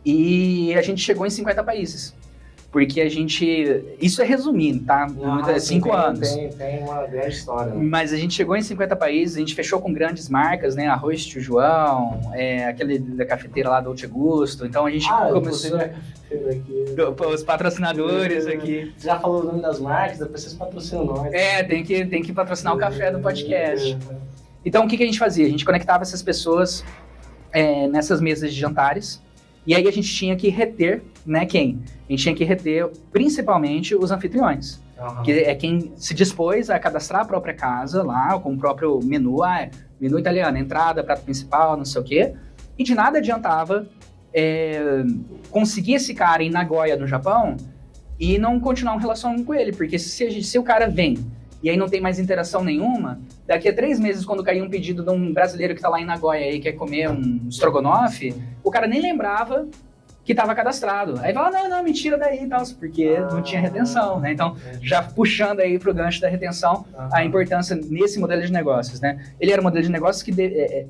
e a gente chegou em 50 países. Porque a gente... Isso é resumindo, tá? 5 anos. Tem uma grande história. Né? Mas a gente chegou em 50 países, a gente fechou com grandes marcas, né? Arroz Tio João, aquele da cafeteira lá do Dolce Gusto. Então a gente começou... A cafeteira aqui. Os patrocinadores aqui. Você já falou o nome das marcas, depois vocês patrocinam nós. Tem que patrocinar o café do podcast. Então o que a gente fazia? A gente conectava essas pessoas nessas mesas de jantares. E aí a gente tinha que reter, né, quem? A gente tinha que reter principalmente os anfitriões, que é quem se dispôs a cadastrar a própria casa lá, com o próprio menu, menu italiano, entrada, prato principal, não sei o quê. E de nada adiantava conseguir esse cara em Nagoya, no Japão, e não continuar uma relação com ele, porque se o cara vem e aí não tem mais interação nenhuma, daqui a 3 meses, quando cair um pedido de um brasileiro que tá lá em Nagoya e quer comer um estrogonofe, o cara nem lembrava que estava cadastrado. Aí fala, não, mentira daí e tal, porque não tinha retenção, né? Então, já puxando aí pro gancho da retenção, a importância nesse modelo de negócios, né? Ele era um modelo de negócios que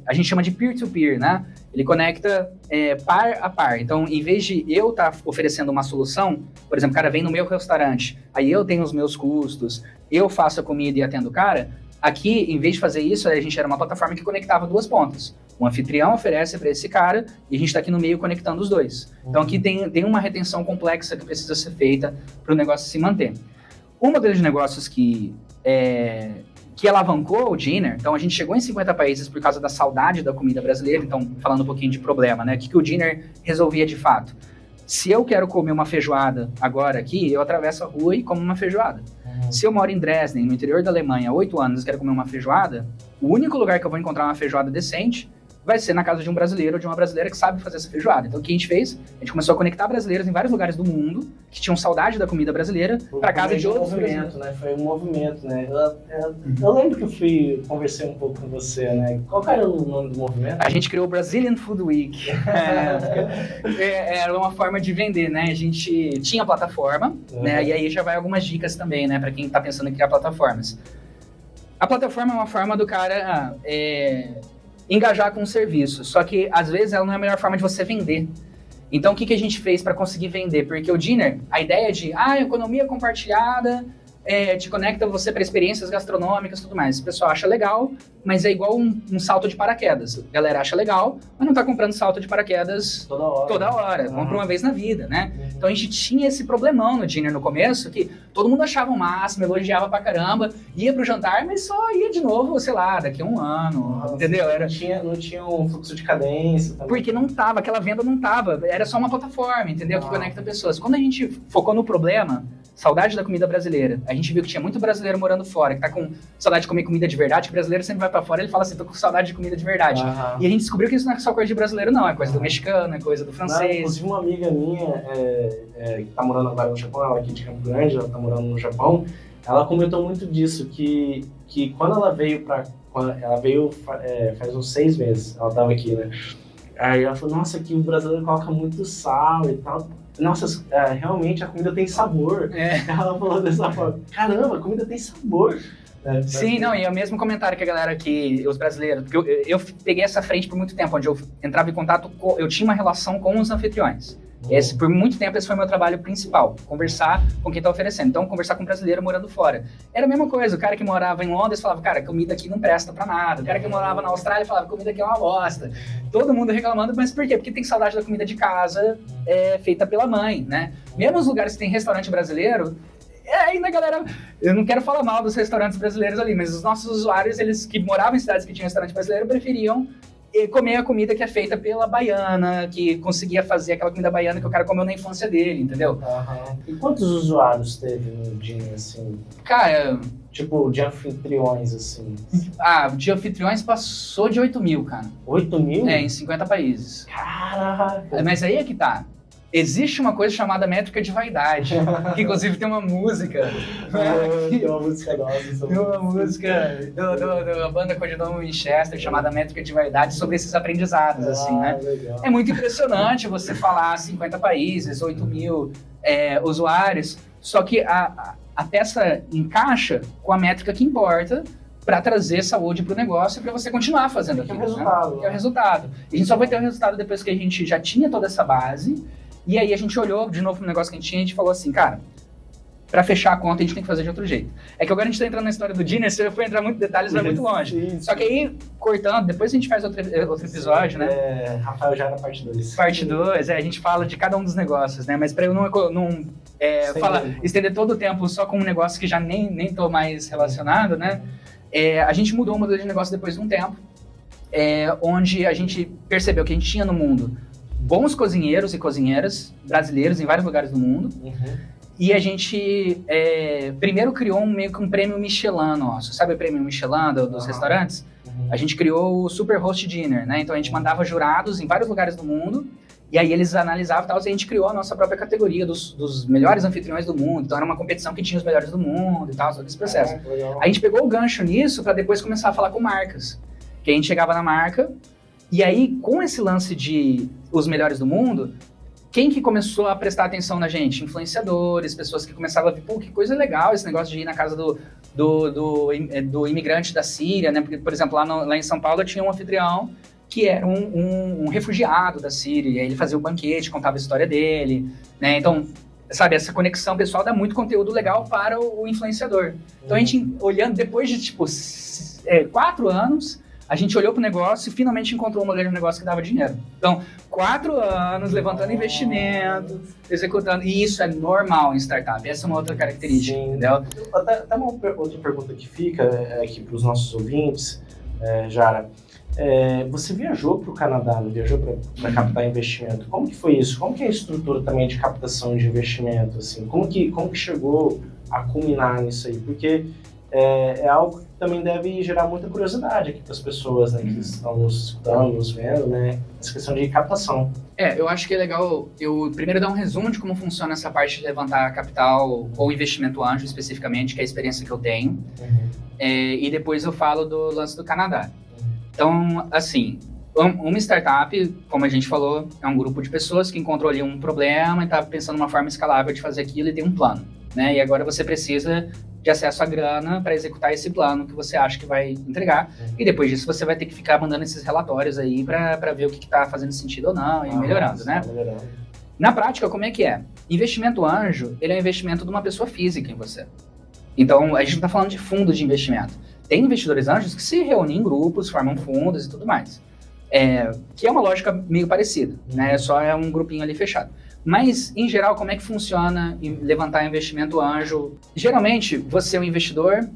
a gente chama de peer-to-peer, né? Ele conecta par a par. Então, em vez de eu estar oferecendo uma solução, por exemplo, o cara vem no meu restaurante, aí eu tenho os meus custos, eu faço a comida e atendo o cara, aqui, em vez de fazer isso, a gente era uma plataforma que conectava 2 pontas. O anfitrião oferece para esse cara e a gente está aqui no meio conectando os dois. Então aqui tem uma retenção complexa que precisa ser feita para o negócio se manter. O modelo de negócios que alavancou o Dinner, então a gente chegou em 50 países por causa da saudade da comida brasileira, então falando um pouquinho de problema, né? O que o Dinner resolvia de fato? Se eu quero comer uma feijoada agora aqui, eu atravesso a rua e como uma feijoada. Se eu moro em Dresden, no interior da Alemanha, há 8 anos e quero comer uma feijoada, o único lugar que eu vou encontrar uma feijoada decente vai ser na casa de um brasileiro ou de uma brasileira que sabe fazer essa feijoada. Então o que a gente fez? A gente começou a conectar brasileiros em vários lugares do mundo que tinham saudade da comida brasileira para casa de outros brasileiros. Né? Foi um movimento, né? Eu lembro que conversei um pouco com você, né? Qual era o nome do movimento? A gente criou o Brazilian Food Week. Era uma forma de vender, né? A gente tinha plataforma, né? E aí já vai algumas dicas também, né? Para quem está pensando em criar plataformas. A plataforma é uma forma do cara engajar com o serviço, só que às vezes ela não é a melhor forma de você vender. Então o que a gente fez para conseguir vender? Porque o Dinner, a ideia de economia compartilhada, te conecta você para experiências gastronômicas e tudo mais. O pessoal acha legal, mas é igual um salto de paraquedas. A galera acha legal, mas não tá comprando salto de paraquedas toda hora. Compra uma vez na vida, né? Então a gente tinha esse problemão no Dinner no começo, que todo mundo achava o máximo, elogiava pra caramba, ia pro jantar, mas só ia de novo, sei lá, daqui a um ano, entendeu? Não tinha um fluxo de cadência também. Porque não tava, aquela venda não tava, era só uma plataforma, entendeu? Que conecta pessoas. Quando a gente focou no problema, saudade da comida brasileira, a gente viu que tinha muito brasileiro morando fora, que tá com saudade de comer comida de verdade, que o brasileiro sempre vai pra fora e ele fala assim, tô com saudade de comida de verdade. E a gente descobriu que isso não é só coisa de brasileiro, não, é coisa do mexicano, é coisa do francês. Inclusive uma amiga minha, que tá morando agora no Japão, ela é aqui de Campo Grande, ela tá morando no Japão, ela comentou muito disso, que quando ela veio faz uns 6 meses, ela tava aqui, né? Aí ela falou, nossa, aqui o brasileiro coloca muito sal e tal. Nossa, realmente a comida tem sabor. Ela falou dessa forma, caramba, a comida tem sabor. Sim, não, e é o mesmo comentário que a galera aqui, os brasileiros, porque eu peguei essa frente por muito tempo, onde eu entrava em contato, eu tinha uma relação com os anfitriões. Por muito tempo, esse foi o meu trabalho principal, conversar com quem tá oferecendo. Então, conversar com um brasileiro morando fora. Era a mesma coisa, o cara que morava em Londres falava, cara, comida aqui não presta pra nada. O cara que morava na Austrália falava, comida aqui é uma bosta. Todo mundo reclamando, mas por quê? Porque tem saudade da comida de casa, feita pela mãe, né? Mesmo os lugares que tem restaurante brasileiro, ainda a galera, eu não quero falar mal dos restaurantes brasileiros ali, mas os nossos usuários, eles que moravam em cidades que tinham restaurante brasileiro, preferiam comer a comida que é feita pela baiana, que conseguia fazer aquela comida baiana que o cara comeu na infância dele, entendeu? E quantos usuários teve no Dinner, assim? Cara... Tipo, de anfitriões, assim? De anfitriões passou de 8 mil, cara. 8 mil? Em 50 países. Caraca! Mas aí é que tá. Existe uma coisa chamada métrica de vaidade, que inclusive tem uma música. Tem uma música nossa. Tem uma música da banda Codinome Winchester chamada Métrica de Vaidade sobre esses aprendizados, assim, né? Legal. É muito impressionante você falar 50 países, 8 mil usuários, só que a peça encaixa com a métrica que importa para trazer saúde para o negócio e para você continuar fazendo aquilo. Que é o resultado. Né? Que é o resultado. E a gente só vai ter o resultado depois que a gente já tinha toda essa base, e aí a gente olhou de novo pro negócio que a gente tinha e a gente falou assim, cara, para fechar a conta a gente tem que fazer de outro jeito. É que agora a gente tá entrando na história do Dinner, se eu for entrar muito em detalhes vai muito longe. Sim. Só que aí, cortando, depois a gente faz outro episódio, né? Rafael já na parte 2. Parte 2, a gente fala de cada um dos negócios, né? Mas para eu não estender todo o tempo só com um negócio que já nem tô mais relacionado, né? A gente mudou o modelo de negócio depois de um tempo, onde a gente percebeu que a gente tinha no mundo bons cozinheiros e cozinheiras brasileiros em vários lugares do mundo. E a gente primeiro criou meio que um prêmio Michelin nosso. Sabe o prêmio Michelin dos restaurantes? A gente criou o Super Host Dinner, né? Então a gente mandava jurados em vários lugares do mundo, e aí eles analisavam e tal, e a gente criou a nossa própria categoria dos melhores anfitriões do mundo. Então era uma competição que tinha os melhores do mundo e tal, todo esse processo. A gente pegou o gancho nisso para depois começar a falar com marcas. Que a gente chegava na marca, e aí com esse lance de os melhores do mundo, quem que começou a prestar atenção na gente? Influenciadores, pessoas que começavam a ver, pô, que coisa legal esse negócio de ir na casa do imigrante da Síria, né? Porque, por exemplo, lá em São Paulo tinha um anfitrião que era um refugiado da Síria, e aí ele fazia o banquete, contava a história dele, né? Então, sabe, essa conexão pessoal dá muito conteúdo legal para o influenciador. Então, a gente, olhando, depois de, 4 anos, a gente olhou pro negócio e finalmente encontrou um modelo de negócio que dava dinheiro. Então, 4 anos levantando investimento, executando, e isso é normal em startup. Essa é uma outra característica, entendeu? Até uma outra pergunta que fica aqui para os nossos ouvintes, Jara. Você viajou para o Canadá, viajou para captar investimento. Como que foi isso? Como que é a estrutura também de captação de investimento? Assim? Como que chegou a culminar nisso aí? Porque é algo que também deve gerar muita curiosidade aqui para as pessoas, né, que estão nos escutando, nos vendo, né? Essa questão de captação. Eu acho que é legal eu primeiro dar um resumo de como funciona essa parte de levantar capital ou investimento anjo especificamente, que é a experiência que eu tenho. E depois eu falo do lance do Canadá. Então, assim, uma startup, como a gente falou, é um grupo de pessoas que encontrou ali um problema e está pensando numa forma escalável de fazer aquilo e tem um plano, né? E agora você precisa de acesso à grana para executar esse plano que você acha que vai entregar. E depois disso você vai ter que ficar mandando esses relatórios aí para ver o que está fazendo sentido ou não e melhorando, né? Na prática, como é que é? Investimento anjo, ele é um investimento de uma pessoa física em você. Então, a gente não está falando de fundos de investimento. Tem investidores anjos que se reúnem em grupos, formam fundos e tudo mais. Que é uma lógica meio parecida, né? Só é um grupinho ali fechado. Mas, em geral, como é que funciona levantar investimento anjo? Geralmente, você é um investidor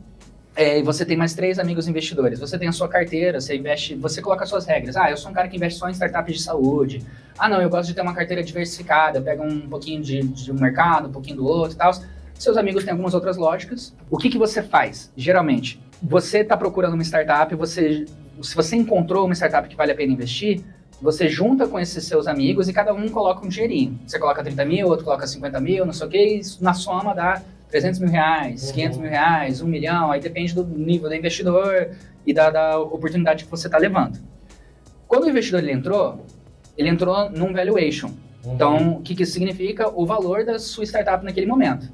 e você tem mais 3 amigos investidores. Você tem a sua carteira, você investe, você coloca as suas regras. Eu sou um cara que investe só em startups de saúde. Não, eu gosto de ter uma carteira diversificada. Eu pego um pouquinho de um mercado, um pouquinho do outro e tal. Seus amigos têm algumas outras lógicas. O que você faz? Geralmente, você está procurando uma startup, se você encontrou uma startup que vale a pena investir, você junta com esses seus amigos e cada um coloca um dinheirinho. Você coloca 30 mil, outro coloca 50 mil, não sei o que, e isso na soma dá 300 mil reais, 500 mil reais, 1 milhão, aí depende do nível do investidor e da oportunidade que você está levando. Quando o investidor ele entrou num valuation. Então, o que isso significa? O valor da sua startup naquele momento.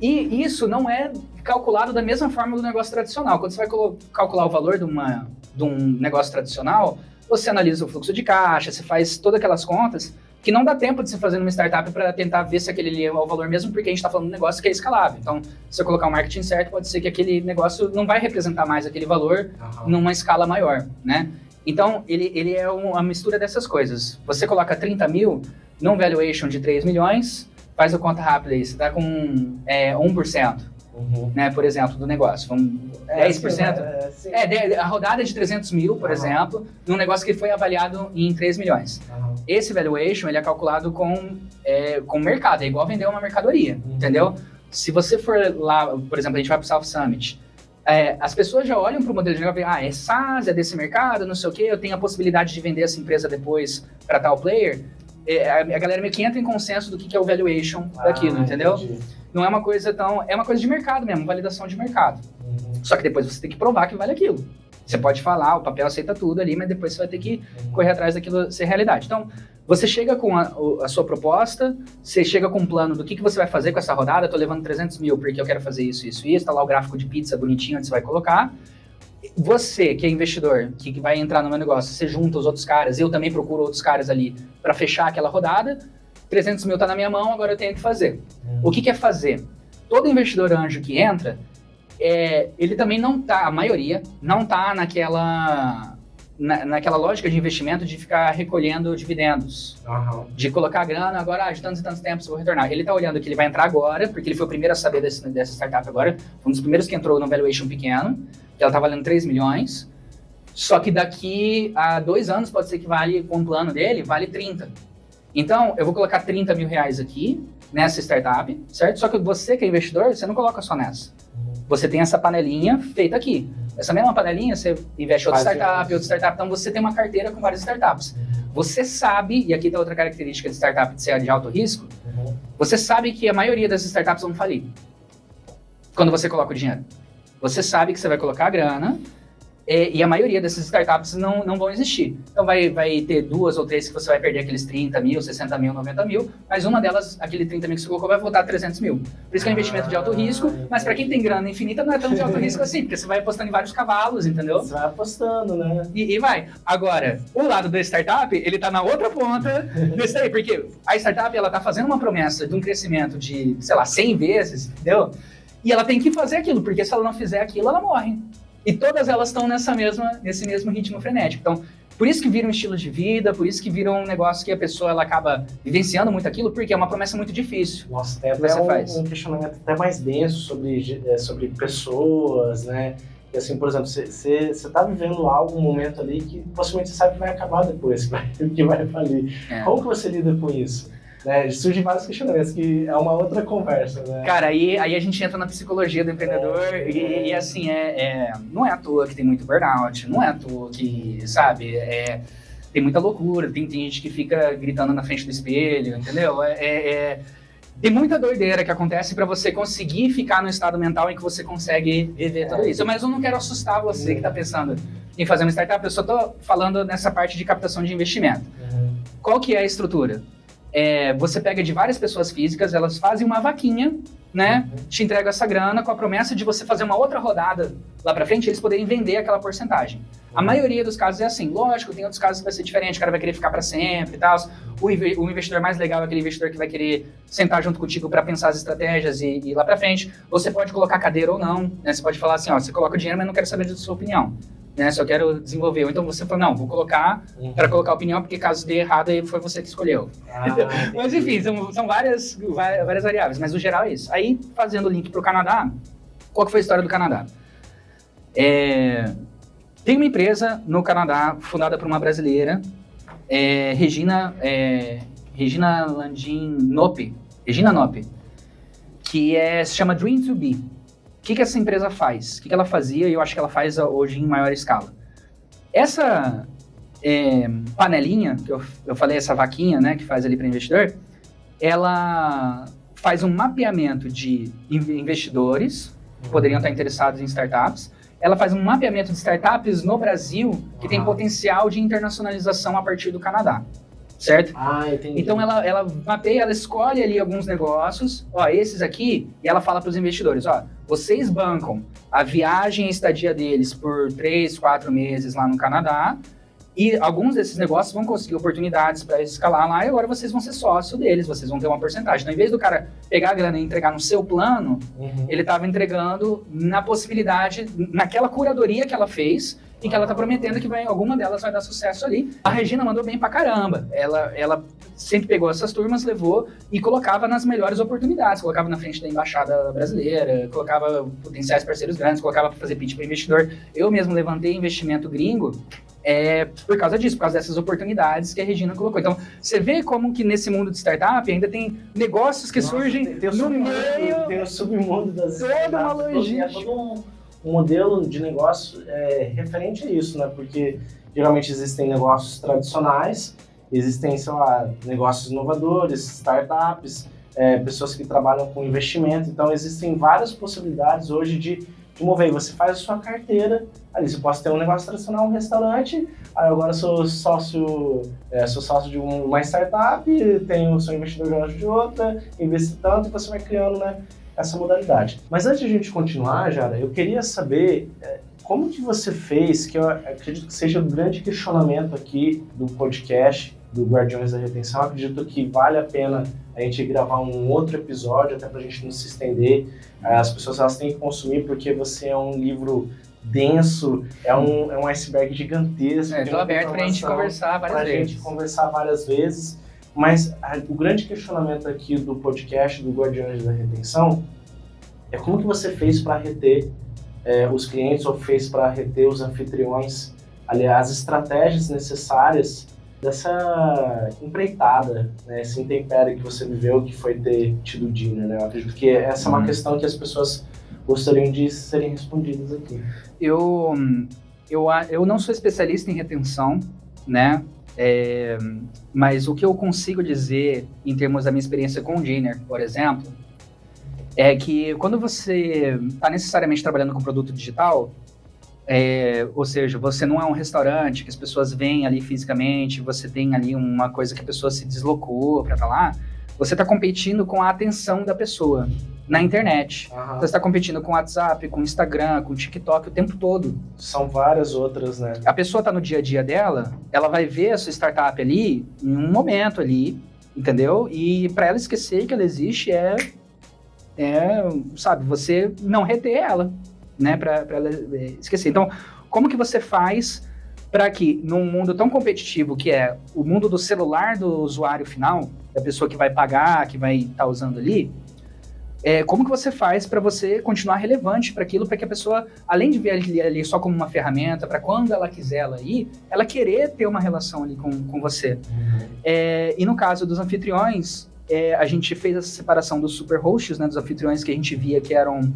E isso não é calculado da mesma forma do negócio tradicional. Quando você vai calcular o valor de um negócio tradicional, você analisa o fluxo de caixa, você faz todas aquelas contas que não dá tempo de se fazer numa startup para tentar ver se aquele é o valor mesmo, porque a gente está falando de um negócio que é escalável. Então, se eu colocar o marketing certo, pode ser que aquele negócio não vai representar mais aquele valor numa escala maior, né? Então, ele é uma mistura dessas coisas. Você coloca 30 mil num valuation de 3 milhões, faz a conta rápida aí, você está com 1%, né, por exemplo, do negócio. 10%? A rodada é de 300 mil, por exemplo, num negócio que foi avaliado em 3 milhões. Esse valuation, ele é calculado com mercado, é igual vender uma mercadoria, entendeu? Se você for lá, por exemplo, a gente vai para o South Summit, as pessoas já olham para o modelo de negócio e veem, é SaaS, é desse mercado, não sei o quê, eu tenho a possibilidade de vender essa empresa depois para tal player. A galera meio que entra em consenso do que é o valuation daquilo, entendeu? Entendi. Não é uma coisa tão... É uma coisa de mercado mesmo, validação de mercado. Só que depois você tem que provar que vale aquilo. Você pode falar, o papel aceita tudo ali, mas depois você vai ter que correr atrás daquilo ser realidade. Então, você chega com a sua proposta, você chega com um plano do que você vai fazer com essa rodada. Eu tô levando 300 mil porque eu quero fazer isso, tá lá o gráfico de pizza bonitinho onde você vai colocar. Você, que é investidor, que vai entrar no meu negócio, você junta os outros caras, eu também procuro outros caras ali para fechar aquela rodada, 300 mil tá na minha mão, agora eu tenho que fazer. O que é fazer? Todo investidor anjo que entra, ele também não tá, a maioria, não tá naquela lógica de investimento de ficar recolhendo dividendos, de colocar a grana, agora de tantos e tantos tempos eu vou retornar. Ele tá olhando que ele vai entrar agora, porque ele foi o primeiro a saber dessa startup agora, foi um dos primeiros que entrou no valuation pequeno, que ela tá valendo 3 milhões, só que daqui a 2 anos pode ser que com o plano dele, vale 30. Então, eu vou colocar 30 mil reais aqui, nessa startup, certo? Só que você que é investidor, você não coloca só nessa. Você tem essa panelinha feita aqui. Essa mesma panelinha, você investe em outra startup, então você tem uma carteira com várias startups. Você sabe, e aqui está outra característica de startup de ser de alto risco, você sabe que a maioria das startups vão falir quando você coloca o dinheiro. Você sabe que você vai colocar a grana e a maioria dessas startups não vão existir. Então vai ter 2 ou 3 que você vai perder aqueles 30 mil, 60 mil, 90 mil, mas uma delas, aquele 30 mil que você colocou, vai voltar 300 mil. Por isso que é um investimento de alto risco, mas para quem tem grana infinita não é tão de alto risco assim, porque você vai apostando em vários cavalos, entendeu? Você vai apostando, né? E vai. Agora, o lado da startup, ele tá na outra ponta desse aí, porque a startup, ela tá fazendo uma promessa de um crescimento de, sei lá, 100 vezes, entendeu? E ela tem que fazer aquilo, porque se ela não fizer aquilo, ela morre. E todas elas estão nesse mesmo ritmo frenético. Então, por isso que vira um estilo de vida, por isso que vira um negócio que a pessoa ela acaba vivenciando muito aquilo, porque é uma promessa muito difícil. Nossa, tem até um questionamento até mais denso sobre pessoas, né? E assim, por exemplo, você está vivendo algo, um momento ali que possivelmente você sabe que vai acabar depois, que vai falir. Como que você lida com isso? Surgem vários questionamentos, que é uma outra conversa, né? Cara, aí a gente entra na psicologia do empreendedor e assim, não é à toa que tem muito burnout, não é à toa que, sabe, tem muita loucura, tem gente que fica gritando na frente do espelho, entendeu? Tem muita doideira que acontece para você conseguir ficar no estado mental em que você consegue viver tudo isso. Mas eu não quero assustar você que está pensando em fazer uma startup, eu só tô falando nessa parte de captação de investimento. Qual que é a estrutura? Você pega de várias pessoas físicas, elas fazem uma vaquinha, né? Te entregam essa grana com a promessa de você fazer uma outra rodada lá pra frente, eles poderem vender aquela porcentagem. A maioria dos casos é assim, lógico, tem outros casos que vai ser diferente, o cara vai querer ficar para sempre e tal. O investidor mais legal é aquele investidor que vai querer sentar junto contigo para pensar as estratégias e ir lá para frente. Você pode colocar cadeira ou não, né? Você pode falar assim, você coloca o dinheiro, mas não quero saber da sua opinião. Né, só quero desenvolver. Ou então você fala, não, vou colocar para colocar opinião, porque caso dê errado, aí foi você que escolheu. Mas enfim, são várias variáveis, mas o geral é isso. Aí, fazendo o link para o Canadá, qual que foi a história do Canadá? Tem uma empresa no Canadá, fundada por uma brasileira, Regina Nope, que se chama Dream2B. O que essa empresa faz? O que ela fazia e eu acho que ela faz hoje em maior escala? Essa panelinha, que eu falei, essa vaquinha, né, que faz ali para investidor, ela faz um mapeamento de investidores que poderiam estar interessados em startups. Ela faz um mapeamento de startups no Brasil que tem potencial de internacionalização a partir do Canadá. Certo? Entendi. Então ela mapeia, ela escolhe ali alguns negócios, esses aqui, e ela fala para os investidores, vocês bancam a viagem e estadia deles por 3, 4 meses lá no Canadá, e alguns desses negócios vão conseguir oportunidades para escalar lá, e agora vocês vão ser sócio deles, vocês vão ter uma porcentagem. Então, em vez do cara pegar a grana e entregar no seu plano, ele estava entregando na possibilidade, naquela curadoria que ela fez, e que ela tá prometendo que alguma delas vai dar sucesso ali. A Regina mandou bem pra caramba. Ela sempre pegou essas turmas, levou e colocava nas melhores oportunidades. Colocava na frente da embaixada brasileira, colocava potenciais parceiros grandes, colocava para fazer pitch para investidor. Eu mesmo levantei investimento gringo por causa disso, por causa dessas oportunidades que a Regina colocou. Então, você vê como que nesse mundo de startup ainda tem negócios que surgem no meio... Tem o submundo das startups. Toda uma logística. Todo um modelo de negócio referente a isso, né? Porque geralmente existem negócios tradicionais, existem, sei lá, negócios inovadores, startups, pessoas que trabalham com investimento. Então, existem várias possibilidades hoje de mover. Você faz a sua carteira, ali você pode ter um negócio tradicional, um restaurante, aí agora sou sócio de uma startup, sou investidor de outra, investi tanto, e você vai criando, né, essa modalidade. Mas antes de a gente continuar, Jara, eu queria saber como que você fez, que eu acredito que seja o grande questionamento aqui do podcast, do Guardiões da Retenção, acredito que vale a pena a gente gravar um outro episódio, até para a gente não se estender. As pessoas elas têm que consumir, porque você é um livro denso, é um iceberg gigantesco. Estou aberto para a gente conversar várias vezes. Mas o grande questionamento aqui do podcast, do Guardiões da Retenção, é como que você fez para reter os clientes, ou fez para reter os anfitriões, aliás, as estratégias necessárias dessa empreitada, né, esse intempério que você viveu, que foi ter tido o dinner, né? Eu acredito que essa é uma questão que as pessoas gostariam de serem respondidas aqui. Eu não sou especialista em retenção, né? Mas o que eu consigo dizer em termos da minha experiência com o dinner, por exemplo, é que quando você está necessariamente trabalhando com produto digital, ou seja, você não é um restaurante que as pessoas vêm ali fisicamente, você tem ali uma coisa que a pessoa se deslocou para estar lá, você está competindo com a atenção da pessoa na internet. Uhum. Você está competindo com o WhatsApp, com o Instagram, com o TikTok o tempo todo. São várias outras, né? A pessoa está no dia a dia dela, ela vai ver a sua startup ali em um momento ali, entendeu? E para ela esquecer que ela existe sabe, você não reter ela, né, para ela esquecer. Então, como que você faz para que, num mundo tão competitivo que é o mundo do celular do usuário final, da pessoa que vai pagar, que vai estar usando ali, como que você faz para você continuar relevante para aquilo, para que a pessoa, além de ver ali só como uma ferramenta, para quando ela quiser ela ir, ela querer ter uma relação ali com você. E no caso dos anfitriões, a gente fez essa separação dos super hosts, né, dos anfitriões que a gente via que eram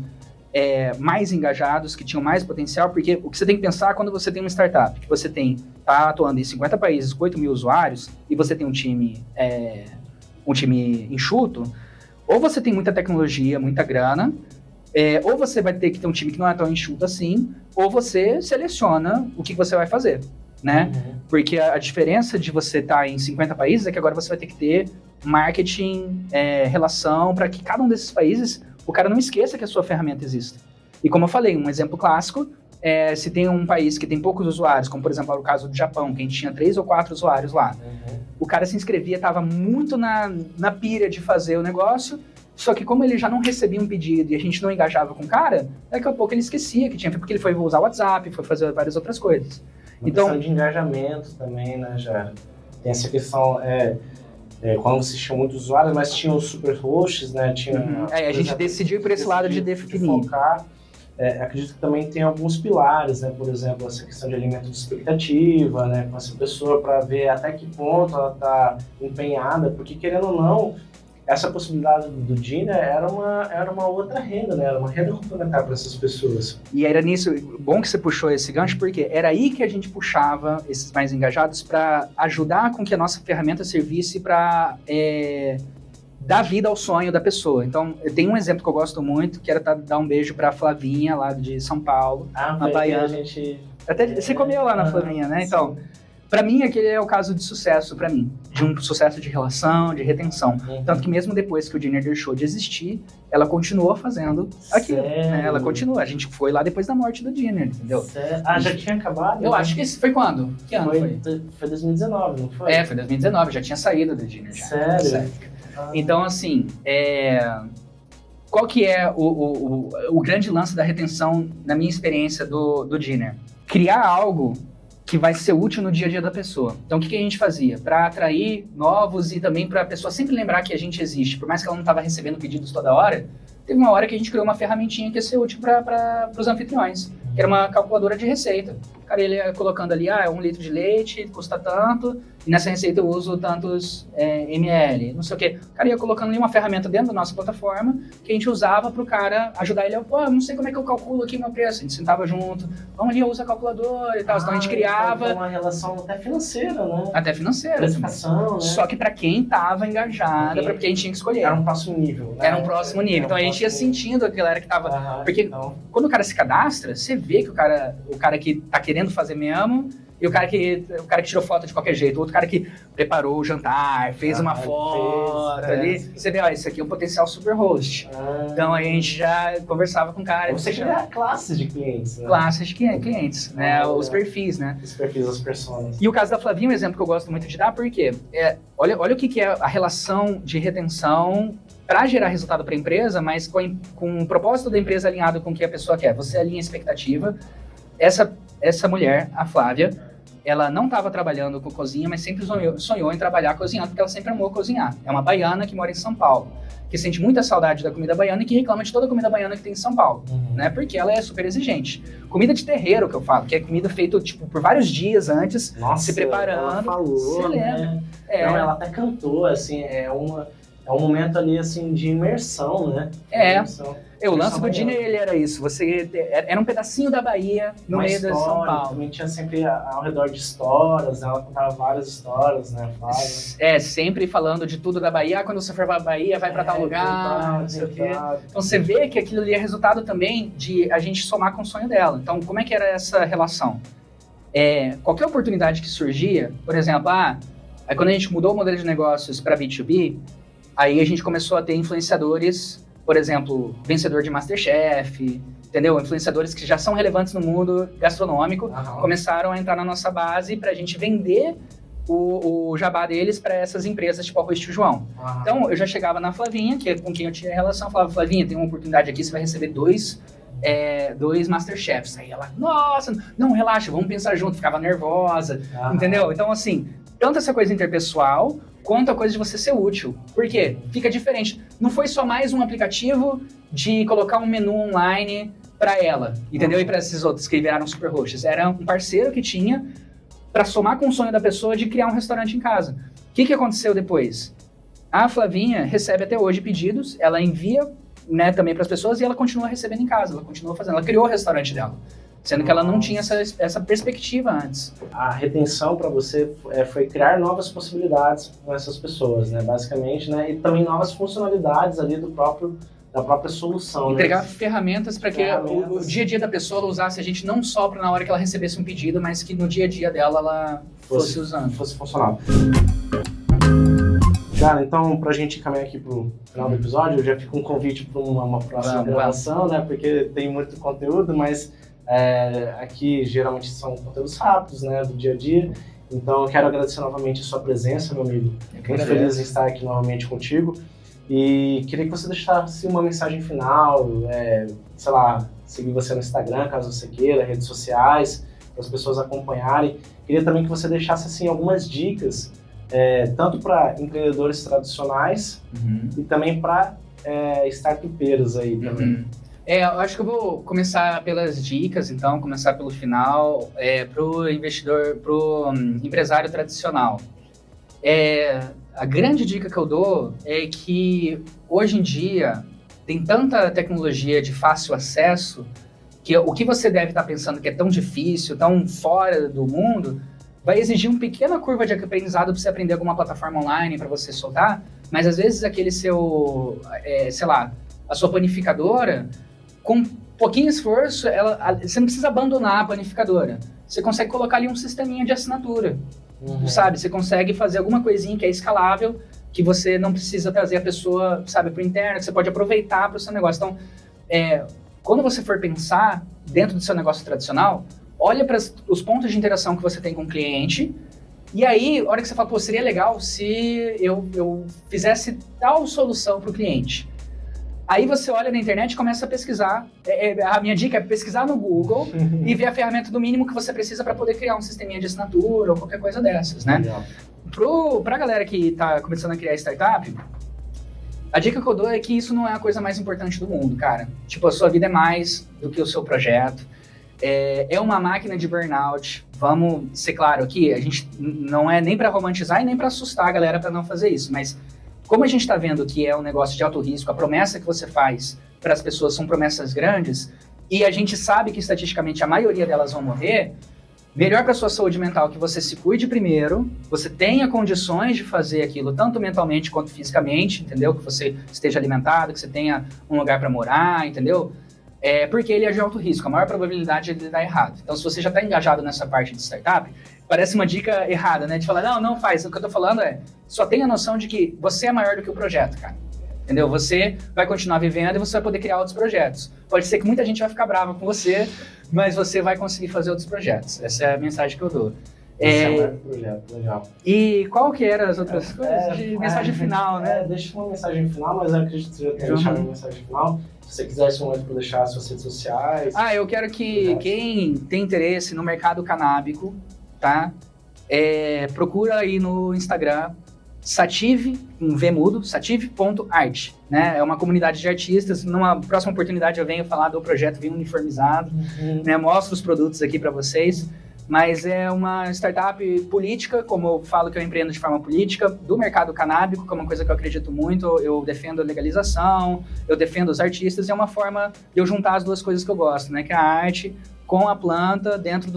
mais engajados, que tinham mais potencial, porque o que você tem que pensar quando você tem uma startup, que você está atuando em 50 países, com 8 mil usuários, e você tem um time enxuto, ou você tem muita tecnologia, muita grana, ou você vai ter que ter um time que não é tão enxuto assim, ou você seleciona o que você vai fazer, né? Uhum. Porque a diferença de você estar em 50 países é que agora você vai ter que ter marketing, relação, para que cada um desses países o cara não esqueça que a sua ferramenta existe. E como eu falei, um exemplo clássico, se tem um país que tem poucos usuários, como por exemplo o caso do Japão, que a gente tinha 3 ou 4 usuários lá, o cara se inscrevia, estava muito na pilha de fazer o negócio, só que como ele já não recebia um pedido e a gente não engajava com o cara, daqui a pouco ele esquecia que tinha, porque ele foi usar o WhatsApp, foi fazer várias outras coisas. Uma questão de engajamento também, né, já tem essa questão... quando você tinha muitos usuários, mas tinha os super hosts, né? A gente decidiu por esse lado de definir. Focar. Acredito que também tem alguns pilares, né? Por exemplo, essa questão de alimento de expectativa, né? Com essa pessoa para ver até que ponto ela está empenhada, porque querendo ou não, essa possibilidade do dinner era uma outra renda, né? Era uma renda complementar para essas pessoas. E era nisso, bom que você puxou esse gancho, porque era aí que a gente puxava esses mais engajados para ajudar com que a nossa ferramenta servisse para dar vida ao sonho da pessoa. Então, eu tenho um exemplo que eu gosto muito, que era dar um beijo para a Flavinha, lá de São Paulo, na Baiana. Até você comeu lá na Flavinha, né? Então, para mim, aquele é o caso de sucesso para mim, de um sucesso de relação, de retenção. Tanto que mesmo depois que o dinner deixou de existir, ela continuou fazendo aquilo. Né? Ela continua. A gente foi lá depois da morte do dinner, entendeu? Já tinha acabado? Eu acho que esse foi quando? Que ano foi? Foi 2019, não foi? Foi 2019, já tinha saído do dinner. Já. Sério? Então, assim, qual que é o grande lance da retenção, na minha experiência do dinner? Criar algo que vai ser útil no dia a dia da pessoa. Então, o que a gente fazia? Para atrair novos e também para a pessoa sempre lembrar que a gente existe, por mais que ela não estava recebendo pedidos toda hora, teve uma hora que a gente criou uma ferramentinha que ia ser útil para os anfitriões, que era uma calculadora de receita. O cara, ele ia colocando ali, 1 litro de leite custa tanto, e nessa receita eu uso tantos ml, não sei o quê. O cara ia colocando ali uma ferramenta dentro da nossa plataforma, que a gente usava para o cara ajudar ele, não sei como é que eu calculo aqui meu preço. A gente sentava junto, vamos ali, usa a calculadora e tal. Então a gente criava... uma relação até financeira, né? Até financeira. Precificação, né? Só que para quem estava engajada, porque a gente tinha que escolher. Era um próximo nível, né? Era um próximo nível. Então a gente ia sentindo a galera que tava... Porque quando o cara se cadastra, você vê que o cara que tá querendo fazer mesmo, e o cara que tirou foto de qualquer jeito, outro cara que preparou o jantar, fez uma foto ali. Você vê, ó, isso aqui é um potencial super host. Então a gente já conversava com o cara. Você cria classes de clientes, né? Classes de clientes, né? Os perfis, né? Os perfis das pessoas. E o caso da Flavinha é um exemplo que eu gosto muito de dar, porque olha o que é a relação de retenção para gerar resultado para a empresa, mas com o propósito da empresa alinhado com o que a pessoa quer. Você alinha a expectativa. Essa mulher, a Flávia, ela não estava trabalhando com cozinha, mas sempre sonhou em trabalhar cozinhando, porque ela sempre amou cozinhar. É uma baiana que mora em São Paulo, que sente muita saudade da comida baiana e que reclama de toda a comida baiana que tem em São Paulo, né? Porque ela é super exigente. Comida de terreiro, que eu falo, que é comida feita, tipo, por vários dias antes, se preparando. Ela falou, você lembra? Não, ela até cantou, assim, é um momento ali, assim, de imersão, né? O lance do Dinner, ele era isso. Era um pedacinho da Bahia no meio de São Paulo. Também tinha sempre ao redor de histórias, ela contava várias histórias, né, Flávia? Sempre falando de tudo da Bahia. Quando você for pra Bahia, vai pra tal lugar, não sei o quê. Então você vê que aquilo ali é resultado também de a gente somar com o sonho dela. Então, como é que era essa relação? Qualquer oportunidade que surgia, por exemplo, aí quando a gente mudou o modelo de negócios para B2B, aí a gente começou a ter influenciadores, por exemplo, vencedor de MasterChef, entendeu? Influenciadores que já são relevantes no mundo gastronômico, começaram a entrar na nossa base para a gente vender o jabá deles para essas empresas, tipo Arroz Tio João. Então, eu já chegava na Flavinha, que é com quem eu tinha relação, falava, Flavinha, tem uma oportunidade aqui, você vai receber dois MasterChefs. Aí ela, nossa, não, relaxa, vamos pensar junto, ficava nervosa, entendeu? Então, assim, tanto essa coisa interpessoal, quanto a coisa de você ser útil. Por quê? Fica diferente. Não foi só mais um aplicativo de colocar um menu online para ela, entendeu? E para esses outros que viraram super hosts. Era um parceiro que tinha para somar com o sonho da pessoa de criar um restaurante em casa. O que aconteceu depois? A Flavinha recebe até hoje pedidos, ela envia, né, também para as pessoas e ela continua recebendo em casa, ela continua fazendo, ela criou o restaurante dela. Sendo que ela não tinha essa perspectiva antes. A retenção para você foi criar novas possibilidades com essas pessoas, né? Basicamente, né? E também novas funcionalidades ali da própria solução. Entregar ferramentas para que o dia a dia da pessoa ela usasse a gente não só na hora que ela recebesse um pedido, mas que no dia a dia dela ela fosse usando. Fosse funcional. Cara, então, pra gente caminhar aqui pro final do episódio, eu já fico um convite para uma próxima gravação, né? Porque tem muito conteúdo, mas aqui geralmente são conteúdos rápidos, né, do dia a dia. Então eu quero agradecer novamente a sua presença, meu amigo. Muito feliz em estar aqui novamente contigo. E queria que você deixasse uma mensagem final, sei lá, seguir você no Instagram, caso você queira, redes sociais, para as pessoas acompanharem. Queria também que você deixasse assim algumas dicas, tanto para empreendedores tradicionais e também para startupeiros aí também. Eu acho que eu vou começar pelas dicas, então, começar pelo final, pro investidor, pro empresário tradicional. A grande dica que eu dou é que hoje em dia tem tanta tecnologia de fácil acesso que o que você deve estar pensando que é tão difícil, tão fora do mundo, vai exigir uma pequena curva de aprendizado para você aprender alguma plataforma online para você soltar, mas às vezes aquele seu, sei lá, a sua panificadora, com pouquinho esforço, você não precisa abandonar a panificadora. Você consegue colocar ali um sisteminha de assinatura, sabe? Você consegue fazer alguma coisinha que é escalável, que você não precisa trazer a pessoa, sabe, para o interno, que você pode aproveitar para o seu negócio. Então, quando você for pensar dentro do seu negócio tradicional, olha para os pontos de interação que você tem com o cliente, e aí, a hora que você fala, pô, seria legal se eu fizesse tal solução para o cliente. Aí você olha na internet e começa a pesquisar. A minha dica é pesquisar no Google e ver a ferramenta do mínimo que você precisa para poder criar um sisteminha de assinatura ou qualquer coisa dessas, né? Pra galera que tá começando a criar startup, a dica que eu dou é que isso não é a coisa mais importante do mundo, cara. Tipo, a sua vida é mais do que o seu projeto. É uma máquina de burnout. Vamos ser claro aqui, a gente não é nem para romantizar e nem para assustar a galera para não fazer isso, mas como a gente está vendo que é um negócio de alto risco, a promessa que você faz para as pessoas são promessas grandes, e a gente sabe que estatisticamente a maioria delas vão morrer, melhor para a sua saúde mental que você se cuide primeiro, você tenha condições de fazer aquilo, tanto mentalmente quanto fisicamente, entendeu? Que você esteja alimentado, que você tenha um lugar para morar, entendeu? Porque ele é de alto risco, a maior probabilidade é de dar errado. Então, se você já está engajado nessa parte de startup, parece uma dica errada, né? De falar, não faz. O que eu tô falando só tenha a noção de que você é maior do que o projeto, cara. Entendeu? Você vai continuar vivendo e você vai poder criar outros projetos. Pode ser que muita gente vai ficar brava com você, mas você vai conseguir fazer outros projetos. Essa é a mensagem que eu dou. Esse é o maior projeto, legal. E qual que eram as outras coisas? De mensagem final, né? Deixa uma mensagem final, mas eu acredito que você já tenha deixado uma mensagem final. Se você quiser esse momento para deixar as suas redes sociais. Eu quero que quem tem interesse no mercado canábico, tá? Procura aí no Instagram Sativ, um V mudo, sativ.art, né? É uma comunidade de artistas. Numa próxima oportunidade eu venho falar do projeto Vinho Uniformizado, né? Mostro os produtos aqui para vocês. Mas é uma startup política, como eu falo que eu empreendo de forma política, do mercado canábico, que é uma coisa que eu acredito muito. Eu defendo a legalização, eu defendo os artistas, e é uma forma de eu juntar as duas coisas que eu gosto, né? Que é a arte com a planta dentro de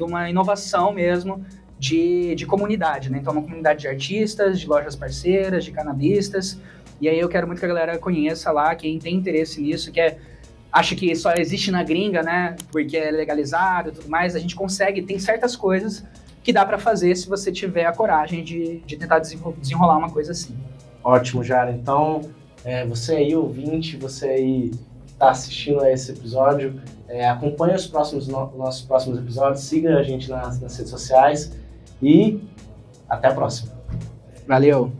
uma inovação mesmo de comunidade, né? Então, uma comunidade de artistas, de lojas parceiras, de canabistas. E aí eu quero muito que a galera conheça lá, quem tem interesse nisso, acha que só existe na gringa, né? Porque é legalizado e tudo mais. A gente tem certas coisas que dá para fazer se você tiver a coragem de tentar desenrolar uma coisa assim. Ótimo, Jara. Então, você aí, ouvinte, você aí que está assistindo a esse episódio, acompanhe os nossos próximos episódios, siga a gente nas redes sociais e até a próxima. Valeu!